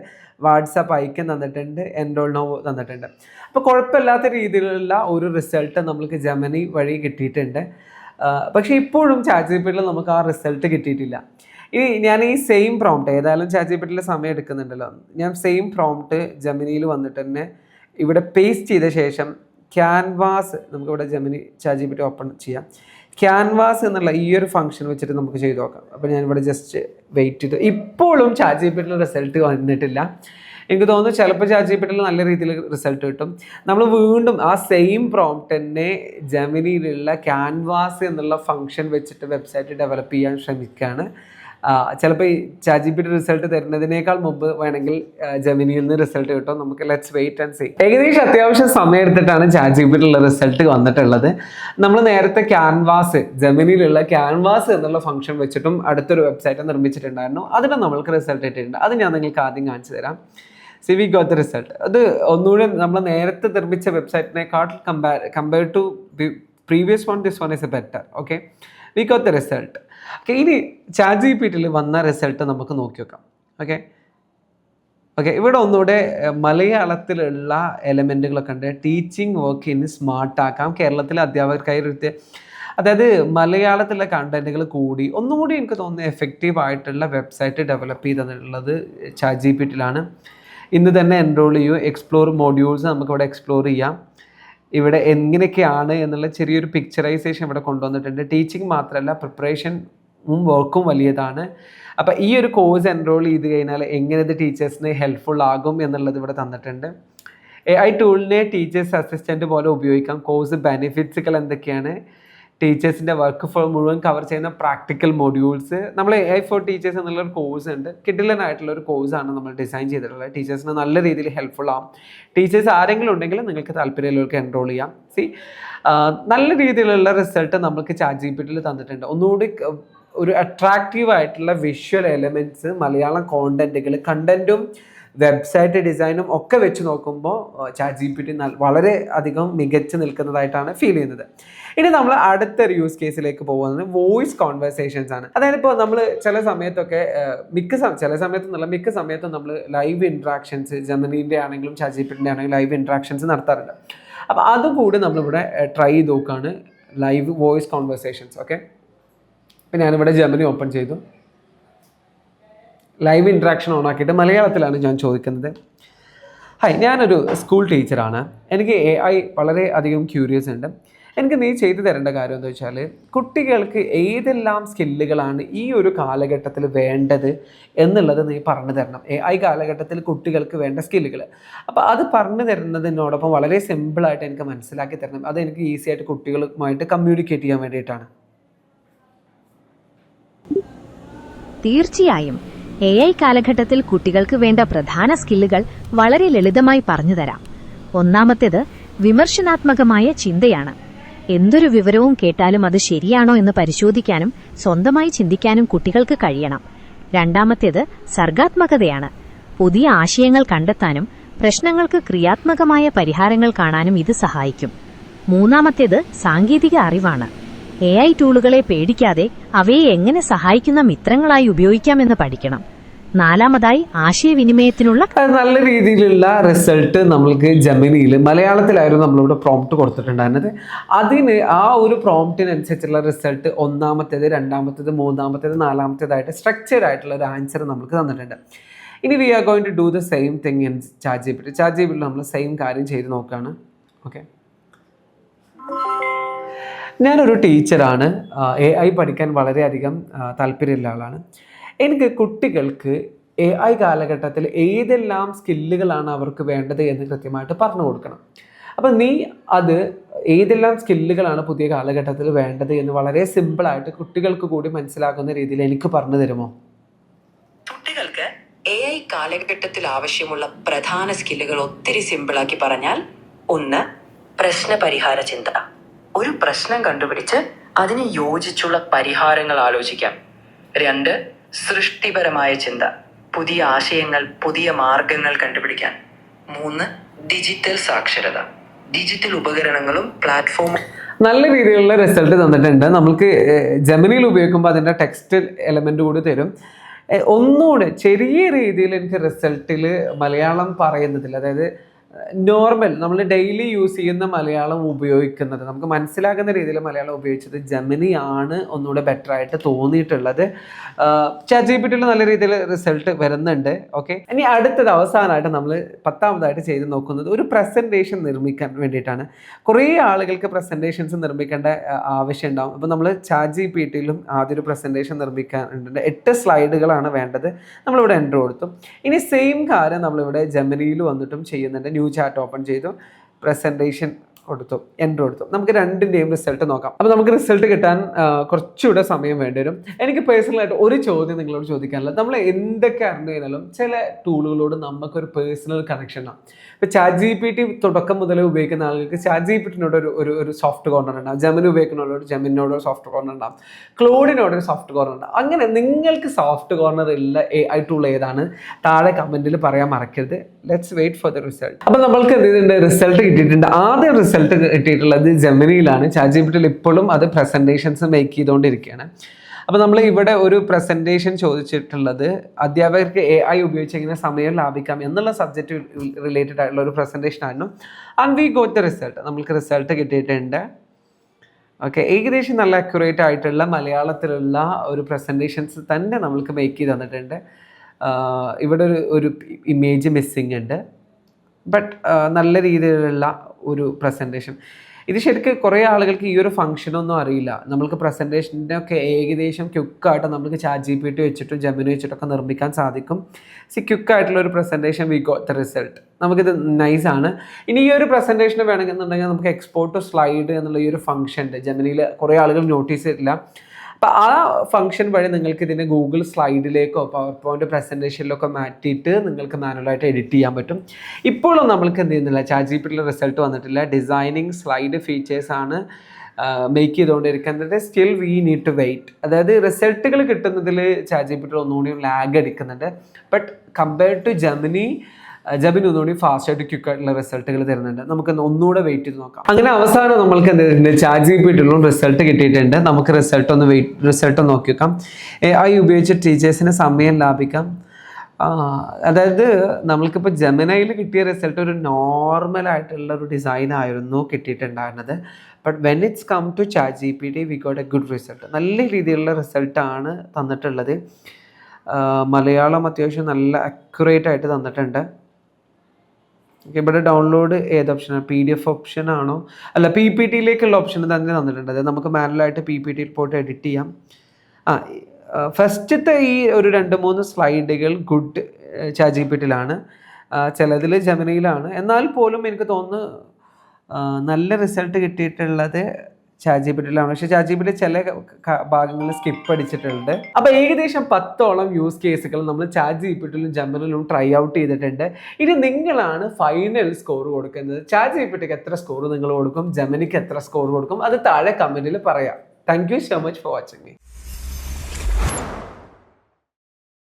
വാട്സാപ്പ് ഐക്കൺ തന്നിട്ടുണ്ട്, എൻറോൾ നൗ തന്നിട്ടുണ്ട്. അപ്പോൾ കുഴപ്പമില്ലാത്ത രീതിയിലുള്ള ഒരു റിസൾട്ട് നമുക്ക് ജെമിനി വഴി കിട്ടിയിട്ടുണ്ട്. പക്ഷേ ഇപ്പോഴും ChatGPT നമുക്ക് ആ റിസൾട്ട് കിട്ടിയിട്ടില്ല. ഇനി ഞാൻ ഈ സെയിം പ്രോംപ്റ്റ്, ഏതായാലും ChatGPT സമയം എടുക്കുന്നുണ്ടല്ലോ, ഞാൻ സെയിം പ്രോംപ്റ്റ് ജെമിനിയിൽ വന്നിട്ട് തന്നെ ഇവിടെ പേസ്റ്റ് ചെയ്ത ശേഷം ക്യാൻവാസ്, നമുക്കിവിടെ ജെമിനി ChatGPT ഓപ്പൺ ചെയ്യാം. ക്യാൻവാസ് എന്നുള്ള ഈ ഒരു ഫംഗ്ഷൻ വെച്ചിട്ട് നമുക്ക് ചെയ്ത് നോക്കാം. അപ്പോൾ ഞാനിവിടെ ജസ്റ്റ് വെയിറ്റ് ചെയ്തു. ഇപ്പോഴും ChatGPT റിസൾട്ട് വന്നിട്ടില്ല. എനിക്ക് തോന്നുന്നു ചിലപ്പോൾ ChatGPT നല്ല രീതിയിൽ റിസൾട്ട് കിട്ടും. നമ്മൾ വീണ്ടും ആ സെയിം പ്രോംപ്റ്റ് തന്നെ ജെമിനിയിലുള്ള ക്യാൻവാസ് എന്നുള്ള ഫംഗ്ഷൻ വെച്ചിട്ട് വെബ്സൈറ്റ് ഡെവലപ്പ് ചെയ്യാൻ ശ്രമിക്കുകയാണ്. ചിലപ്പോൾ ഈ ChatGPT റിസൾട്ട് തരുന്നതിനേക്കാൾ മുമ്പ് വേണമെങ്കിൽ ജെമിനിയിൽ നിന്ന് റിസൾട്ട് കിട്ടും. നമുക്ക് ലെറ്റ്സ് വെയിറ്റ് ആൻഡ് സീ. ഏകദേശം അത്യാവശ്യം സമയം എടുത്തിട്ടാണ് ChatGPTയിലുള്ള റിസൾട്ട് വന്നിട്ടുള്ളത്. നമ്മൾ നേരത്തെ ക്യാൻവാസ്, ജെമിനിയിലുള്ള ക്യാൻവാസ് എന്നുള്ള ഫംഗ്ഷൻ വെച്ചിട്ടും അടുത്തൊരു വെബ്സൈറ്റ് നിർമ്മിച്ചിട്ടുണ്ടായിരുന്നു. അതിന് നമ്മൾക്ക് റിസൾട്ട് ഇട്ടിട്ടുണ്ട്. അത് ഞാൻ നിങ്ങൾക്ക് ആദ്യം കാണിച്ചു തരാം. We got the result. അത് ഒന്നുകൂടി നമ്മൾ നേരത്തെ നിർമ്മിച്ച വെബ്സൈറ്റിനെക്കാട്ടിൽ compare to previous one, this one is a better. Okay, we got the result. Okay, ഇനി ChatGPTയിൽ വന്ന റിസൾട്ട് നമുക്ക് നോക്കി വെക്കാം. ഓക്കെ, ഇവിടെ ഒന്നുകൂടെ മലയാളത്തിലുള്ള എലമെൻറ്റുകളൊക്കെ ഉണ്ട്. ടീച്ചിങ് വർക്ക് ഇനി സ്മാർട്ടാക്കാം, കേരളത്തിലെ അധ്യാപകർക്കായി അതായത് മലയാളത്തിലെ കണ്ടന്റുകൾ കൂടി ഒന്നുകൂടി എനിക്ക് തോന്നുന്നത് എഫക്റ്റീവ് ആയിട്ടുള്ള വെബ്സൈറ്റ് ഡെവലപ്പ് ചെയ്തെന്നുള്ളത് ChatGPTയിലാണ്. ഇന്ന് തന്നെ എൻറോൾ ചെയ്യൂ. എക്സ്പ്ലോർ മോഡ്യൂൾസ് നമുക്കിവിടെ എക്സ്പ്ലോർ ചെയ്യാം. ഇവിടെ എങ്ങനെയൊക്കെയാണ് എന്നുള്ള ചെറിയൊരു പിക്ചറൈസേഷൻ ഇവിടെ കൊണ്ടുവന്നിട്ടുണ്ട്. ടീച്ചിങ് മാത്രമല്ല, പ്രിപ്പറേഷനും വർക്കും വലിയതാണ്. അപ്പോൾ ഈ ഒരു കോഴ്സ് എൻറോൾ ചെയ്ത് കഴിഞ്ഞാൽ എങ്ങനെ ഇത് ടീച്ചേഴ്സിന് ഹെൽപ്ഫുൾ ആകും എന്നുള്ളത് ഇവിടെ തന്നിട്ടുണ്ട്. AI ടൂളിനെ ടീച്ചേഴ്സ് അസിസ്റ്റൻറ്റ് പോലെ ഉപയോഗിക്കാം. കോഴ്സ് ബെനിഫിറ്റ്സുകൾ എന്തൊക്കെയാണ്, ടീച്ചേഴ്സിൻ്റെ വർക്ക് ഫ്ലോ മുഴുവൻ കവർ ചെയ്യുന്ന പ്രാക്ടിക്കൽ മൊഡ്യൂൾസ്. നമ്മൾ AI ഫോർ ടീച്ചേഴ്സ് എന്നുള്ളൊരു കോഴ്സ് ഉണ്ട്. കിഡിലനായിട്ടുള്ള ഒരു കോഴ്സാണ് നമ്മൾ ഡിസൈൻ ചെയ്തിട്ടുള്ളത്. ടീച്ചേഴ്സിന് നല്ല രീതിയിൽ ഹെൽപ്ഫുൾ ആവും. ടീച്ചേഴ്സ് ആരെങ്കിലും ഉണ്ടെങ്കിൽ നിങ്ങൾക്ക് താല്പര്യമുള്ളവർക്ക് എൻറോൾ ചെയ്യാം. നല്ല രീതിയിലുള്ള റിസൾട്ട് നമുക്ക് ChatGPTയിൽ തന്നിട്ടുണ്ട്. ഒന്നുകൂടി ഒരു അട്രാക്റ്റീവ് ആയിട്ടുള്ള വിഷ്വൽ എലമെൻറ്റ്സ്, മലയാളം കണ്ടൻറ്റും വെബ്സൈറ്റ് ഡിസൈനും ഒക്കെ വെച്ച് നോക്കുമ്പോൾ ChatGPT വളരെ അധികം മികച്ചു നിൽക്കുന്നതായിട്ടാണ് ഫീൽ ചെയ്യുന്നത്. ഇനി നമ്മൾ അടുത്തൊരു യൂസ് കേസിലേക്ക് പോകുന്നത് വോയിസ് കോൺവെർസേഷൻസ് ആണ്. അതായത് ഇപ്പോൾ നമ്മൾ ചില സമയത്തൊക്കെ മിക്ക സമയത്തും നമ്മൾ ലൈവ് ഇൻട്രാക്ഷൻസ്, ജെമിനിൻ്റെ ആണെങ്കിലും ChatGPTൻ്റെ ആണെങ്കിലും ലൈവ് ഇൻട്രാക്ഷൻസ് നടത്താറുണ്ട്. അപ്പോൾ അതുകൂടി നമ്മളിവിടെ ട്രൈ ചെയ്ത് നോക്കുകയാണ്, ലൈവ് വോയിസ് കോൺവെർസേഷൻസ്. ഓക്കെ, ഇപ്പം ഞാനിവിടെ ജെമിനി ഓപ്പൺ ചെയ്തു. ലൈവ് ഇൻട്രാക്ഷൻ ഓൺ ആക്കിയിട്ട് മലയാളത്തിലാണ് ഞാൻ ചോദിക്കുന്നത്. ഹായ്, ഞാനൊരു സ്കൂൾ ടീച്ചറാണ്. എനിക്ക് AI വളരെ അധികം ക്യൂരിയസ് ഉണ്ട്. എനിക്ക് നീ ചെയ്തു തരേണ്ട കാര്യം എന്താ വെച്ചാൽ, കുട്ടികൾക്ക് ഏതെല്ലാം സ്കില്ലുകളാണ് ഈ ഒരു കാലഘട്ടത്തിൽ വേണ്ടത് എന്നുള്ളത് നീ പറഞ്ഞു തരണം. AI കാലഘട്ടത്തിൽ കുട്ടികൾക്ക് വേണ്ട സ്കില്ലുകൾ. അപ്പോൾ അത് പറഞ്ഞു തരുന്നതിനോടൊപ്പം വളരെ സിമ്പിളായിട്ട് എനിക്ക് മനസ്സിലാക്കി തരണം. അത് എനിക്ക് ഈസി ആയിട്ട് കുട്ടികളുമായിട്ട് കമ്മ്യൂണിക്കേറ്റ് ചെയ്യാൻ വേണ്ടിയിട്ടാണ്. തീർച്ചയായും AI കാലഘട്ടത്തിൽ കുട്ടികൾക്ക് വേണ്ട പ്രധാന സ്കില്ലുകൾ വളരെ ലളിതമായി പറഞ്ഞുതരാം. ഒന്നാമത്തേത് വിമർശനാത്മകമായ ചിന്തയാണ്. എന്തൊരു വിവരവും കേട്ടാലും അത് ശരിയാണോ എന്ന് പരിശോധിക്കാനും സ്വന്തമായി ചിന്തിക്കാനും കുട്ടികൾക്ക് കഴിയണം. രണ്ടാമത്തേത് സർഗാത്മകതയാണ്. പുതിയ ആശയങ്ങൾ കണ്ടെത്താനും പ്രശ്നങ്ങൾക്ക് ക്രിയാത്മകമായ പരിഹാരങ്ങൾ കാണാനും ഇത് സഹായിക്കും. മൂന്നാമത്തേത് സാങ്കേതിക അറിവാണ്. AI ടൂളുകളെ പേടിക്കാതെ അവയെ എങ്ങനെ സഹായിക്കുന്ന മിത്രങ്ങളായി ഉപയോഗിക്കാമെന്ന് പഠിക്കണം. നാലാമതായി ആശയവിനിമയത്തിനുള്ള നല്ല രീതിയിലുള്ള റിസൾട്ട് നമ്മൾക്ക് ജെമിനിയിൽ മലയാളത്തിലായിരുന്നു നമ്മളിവിടെ പ്രോംപ്റ്റ് കൊടുത്തിട്ടുണ്ടായിരുന്നത്. അതിന് ആ ഒരു പ്രോംപ്റ്റിനനുസരിച്ചുള്ള റിസൾട്ട് ഒന്നാമത്തേത്, രണ്ടാമത്തേത്, മൂന്നാമത്തേത്, നാലാമത്തേതായിട്ട് സ്ട്രക്ചേർഡ് ആയിട്ടുള്ള ഒരു ആൻസർ നമുക്ക് തന്നിട്ടുണ്ട്. ഇനി we are going to do the same thing in ChatGPT നമ്മൾ സെയിം കാര്യം ചെയ്ത് നോക്കുകയാണ്. ഓക്കെ, ഞാനൊരു ടീച്ചറാണ്. AI പഠിക്കാൻ വളരെയധികം താല്പര്യമുള്ള ആളാണ്. എനിക്ക് കുട്ടികൾക്ക് AI കാലഘട്ടത്തിൽ ഏതെല്ലാം സ്കില്ലുകളാണ് അവർക്ക് വേണ്ടത് എന്ന് കൃത്യമായിട്ട് പറഞ്ഞു കൊടുക്കണം. അപ്പം നീ അത് ഏതെല്ലാം സ്കില്ലുകളാണ് പുതിയ കാലഘട്ടത്തിൽ വേണ്ടത് എന്ന് വളരെ സിമ്പിളായിട്ട് കുട്ടികൾക്ക് കൂടി മനസ്സിലാക്കുന്ന രീതിയിൽ എനിക്ക് പറഞ്ഞു തരുമോ? കുട്ടികൾക്ക് AI കാലഘട്ടത്തിൽ ആവശ്യമുള്ള പ്രധാന സ്കില്ലുകൾ ഒത്തിരി സിമ്പിളാക്കി പറഞ്ഞാൽ, 1. പ്രശ്നപരിഹാര ചിന്ത. ഒരു പ്രശ്നം കണ്ടുപിടിച്ച് അതിന് യോജിച്ചുള്ള പരിഹാരങ്ങൾ ആലോചിക്കാം. 2. സൃഷ്ടിപരമായ ചിന്ത. പുതിയ ആശയങ്ങൾ, പുതിയ മാർഗങ്ങൾ കണ്ടുപിടിക്കാൻ. 3. ഡിജിറ്റൽ സാക്ഷരത. ഡിജിറ്റൽ ഉപകരണങ്ങളും പ്ലാറ്റ്ഫോമും. നല്ല രീതിയിലുള്ള റിസൾട്ട് തന്നിട്ടുണ്ട്. നമുക്ക് ജെമിനിയിൽ ഉപയോഗിക്കുമ്പോൾ അതിൻ്റെ ടെക്സ്റ്റ് എലമെൻ്റ് കൂടി തരും. ഒന്നുകൂടെ ചെറിയ രീതിയിൽ എനിക്ക് റിസൾട്ടിൽ മലയാളം പറയുന്നതിൽ, അതായത് നോർമൽ നമ്മൾ ഡെയിലി യൂസ് ചെയ്യുന്ന മലയാളം ഉപയോഗിക്കുന്നത്, നമുക്ക് മനസ്സിലാക്കുന്ന രീതിയിൽ മലയാളം ഉപയോഗിച്ചത് ജെമിനി ആണ് ഒന്നുകൂടെ ബെറ്റർ ആയിട്ട് തോന്നിയിട്ടുള്ളത്. ChatGPTയിൽ നല്ല രീതിയിൽ റിസൾട്ട് വരുന്നുണ്ട്. ഓക്കെ, ഇനി അടുത്തത് അവസാനമായിട്ട് നമ്മൾ 10ാമതായിട്ട് ചെയ്ത് നോക്കുന്നത് ഒരു പ്രസൻറ്റേഷൻ നിർമ്മിക്കാൻ വേണ്ടിയിട്ടാണ്. കുറേ ആളുകൾക്ക് പ്രസൻറ്റേഷൻസ് നിർമ്മിക്കേണ്ട ആവശ്യം ഉണ്ടാകും. അപ്പോൾ നമ്മൾ ChatGPTയിലും ആദ്യം ഒരു പ്രസൻറ്റേഷൻ നിർമ്മിക്കാനുണ്ട്. 8 സ്ലൈഡുകളാണ് വേണ്ടത്. നമ്മളിവിടെ എൻ്റർ കൊടുത്തു. ഇനി സെയിം കാര്യം നമ്മളിവിടെ ജെമിനിയിൽ വന്നിട്ടും ചെയ്യുന്നുണ്ട്. ന്യൂ ചാറ്റ് ഓപ്പൺ ചെയ്തു, പ്രസൻറ്റേഷൻ കൊടുത്തു, എൻ്റർ കൊടുത്തു. നമുക്ക് രണ്ടിൻ്റെയും റിസൾട്ട് നോക്കാം. അപ്പോൾ നമുക്ക് റിസൾട്ട് കിട്ടാൻ കുറച്ചുകൂടെ സമയം വേണ്ടി വരും. എനിക്ക് പേഴ്സണലായിട്ട് ഒരു ചോദ്യം നിങ്ങളോട് ചോദിക്കാനുള്ളത്, നമ്മൾ എന്തൊക്കെ അറിഞ്ഞു കഴിഞ്ഞാലും ചില ടൂളുകളോട് നമുക്കൊരു പേഴ്സണൽ കണക്ഷനാണ്. ഇപ്പോൾ ChatGPT തുടക്കം മുതലേ ഉപയോഗിക്കുന്ന ആളുകൾക്ക് ChatGPTനോട് ഒരു സോഫ്റ്റ് കോർണർ ഉണ്ടാവും, ജെമിനി ഉപയോഗിക്കുന്നവരോട് ജെമിനിനോട് ഒരു സോഫ്റ്റ് കോർണർ ഉണ്ടാവും, ക്ലോഡിനോട് ഒരു സോഫ്റ്റ് കോർണർ ഉണ്ടാവും. അങ്ങനെ നിങ്ങൾക്ക് സോഫ്റ്റ് കോർണർ ഉള്ള AI ടൂൾ ഏതാണ് താഴെ കമൻറ്റിൽ പറയാൻ മറക്കരുത്. Let's wait for the result. അപ്പോൾ നമ്മൾക്ക് എന്ത് ചെയ്തിട്ടുണ്ട്, റിസൾട്ട് കിട്ടിയിട്ടുണ്ട്. ആദ്യം റിസൾട്ട് കിട്ടിയിട്ടുള്ളത് ജെമിനിയിലാണ്. ChatGPTയിൽ ഇപ്പോഴും അത് പ്രസൻറ്റേഷൻസ് മേക്ക് ചെയ്തുകൊണ്ടിരിക്കുകയാണ്. അപ്പോൾ നമ്മൾ ഇവിടെ ഒരു പ്രസൻറ്റേഷൻ ചോദിച്ചിട്ടുള്ളത് അധ്യാപകർക്ക് AI ഉപയോഗിച്ച് എങ്ങനെ സമയം ലാഭിക്കാം എന്നുള്ള സബ്ജക്റ്റ് റിലേറ്റഡ് ആയിട്ടുള്ള ഒരു പ്രസൻറ്റേഷൻ ആയിരുന്നു. And we got the result. നമ്മൾക്ക് റിസൾട്ട് കിട്ടിയിട്ടുണ്ട്. ഓക്കെ, ഏകദേശം നല്ല അക്യുറേറ്റ് ആയിട്ടുള്ള മലയാളത്തിലുള്ള ഒരു പ്രസൻറ്റേഷൻസ് തന്നെ നമ്മൾക്ക് മേക്ക് ചെയ്ത് തന്നിട്ടുണ്ട്. ഇവിടെ ഒരു ഇമേജ് മിസ്സിങ് ഉണ്ട്, ബട്ട് നല്ല രീതിയിലുള്ള ഒരു പ്രസൻറ്റേഷൻ. ഇത് ശരിക്കും കുറേ ആളുകൾക്ക് ഈ ഒരു ഫംഗ്ഷനൊന്നും അറിയില്ല. നമ്മൾക്ക് പ്രസൻറ്റേഷനൊക്കെ ഏകദേശം ക്വിക്കായിട്ട് നമുക്ക് ChatGPT വെച്ചിട്ടും ജെമിനി വെച്ചിട്ടൊക്കെ നിർമ്മിക്കാൻ സാധിക്കും. ക്വിക്കായിട്ടുള്ള ഒരു presentation V got the result. നമുക്കിത് നൈസാണ്. ഇനി ഈ ഒരു പ്രസൻറ്റേഷൻ വേണമെന്നുണ്ടെങ്കിൽ നമുക്ക് എക്സ്പോർട്ട് ടു സ്ലൈഡ് എന്നുള്ള ഈ ഒരു ഫംഗ്ഷൻ ഉണ്ട്. ജെമിനിയിൽ കുറേ ആളുകൾ നോട്ടീസ് ചെയ്തിട്ടില്ല. അപ്പോൾ ആ ഫംഗ്ഷൻ വഴി നിങ്ങൾക്ക് ഇതിനെ ഗൂഗിൾ സ്ലൈഡിലേക്കോ പവർ പോയിന്റ് പ്രസൻറ്റേഷനിലൊക്കെ മാറ്റിയിട്ട് നിങ്ങൾക്ക് മാനുവലായിട്ട് എഡിറ്റ് ചെയ്യാൻ പറ്റും. ഇപ്പോഴും നമ്മൾക്ക് എന്ത് ചെയ്യുന്നില്ല, ChatGPTയിൽ റിസൾട്ട് വന്നിട്ടില്ല. ഡിസൈനിങ് സ്ലൈഡ് ഫീച്ചേഴ്സാണ് മേക്ക് ചെയ്തുകൊണ്ടിരിക്കുന്നത്. Still we need to wait. അതായത് റിസൾട്ടുകൾ കിട്ടുന്നതിൽ ChatGPT ഒന്നുകൂടിയും ലാഗ് അടിക്കുന്നുണ്ട്. ബട്ട് കമ്പയർഡ് ടു ജെമിനി ഒന്നുകൂടി ഫാസ്റ്റായിട്ട് ക്വിക്കായിട്ടുള്ള റിസൾട്ടുകൾ തരുന്നുണ്ട്. നമുക്ക് ഒന്നുകൂടെ വെയിറ്റ് ചെയ്ത് നോക്കാം. അങ്ങനെ അവസാനം നമ്മൾക്ക് എന്ത് ചെയ്തിട്ടുണ്ട്, ChatGPTയിലും റിസൾട്ട് കിട്ടിയിട്ടുണ്ട്. നമുക്ക് റിസൾട്ട് നോക്കി നോക്കാം. AI ഉപയോഗിച്ച് ടീച്ചേഴ്സിന് സമയം ലാഭിക്കാം. അതായത് നമ്മൾക്കിപ്പോൾ ജെമിനിയിൽ കിട്ടിയ റിസൾട്ട് ഒരു നോർമലായിട്ടുള്ള ഒരു ഡിസൈൻ ആയിരുന്നു കിട്ടിയിട്ടുണ്ടായിരുന്നത്. But when it's come to ChatGPT we got a good result. നല്ല രീതിയിലുള്ള റിസൾട്ടാണ് തന്നിട്ടുള്ളത്. മലയാളം അത്യാവശ്യം നല്ല അക്യുറേറ്റ് ആയിട്ട് തന്നിട്ടുണ്ട്. ഇവിടെ ഡൗൺലോഡ് ഏത് ഓപ്ഷനാണ്, PDF ഓപ്ഷൻ ആണോ, അല്ല PPTയിലേക്കുള്ള ഓപ്ഷൻ തന്നെ തന്നിട്ടുണ്ട്. അതായത് നമുക്ക് മാനുവലായിട്ട് PPTയിൽ പോയിട്ട് എഡിറ്റ് ചെയ്യാം. ഫസ്റ്റത്തെ ഈ ഒരു 2-3 സ്ലൈഡുകൾ ഗുഡ് ChatGPTയിലാണ്, ചിലതിൽ ജെമിനിയിലാണ്. എന്നാൽ പോലും എനിക്ക് തോന്നുന്നു നല്ല റിസൾട്ട് കിട്ടിയിട്ടുള്ളത് ChatGPTയിലാണ്. പക്ഷേ ChatGPT ചില ഭാഗങ്ങളിൽ സ്കിപ്പ് അടിച്ചിട്ടുണ്ട്. അപ്പോൾ ഏകദേശം 10ഓളം യൂസ് കേസുകൾ നമ്മൾ ChatGPTയിലും ജെമിനിയിലും ട്രൈ ഔട്ട് ചെയ്തിട്ടുണ്ട്. ഇനി നിങ്ങളാണ് ഫൈനൽ സ്കോർ കൊടുക്കുന്നത്. ChatGPTക്ക് എത്ര സ്കോർ നിങ്ങൾ കൊടുക്കും, ജെമിനിക്ക് എത്ര സ്കോർ കൊടുക്കും, അത് താഴെ കമൻറ്റിൽ പറയാം. Thank you so much for watching me.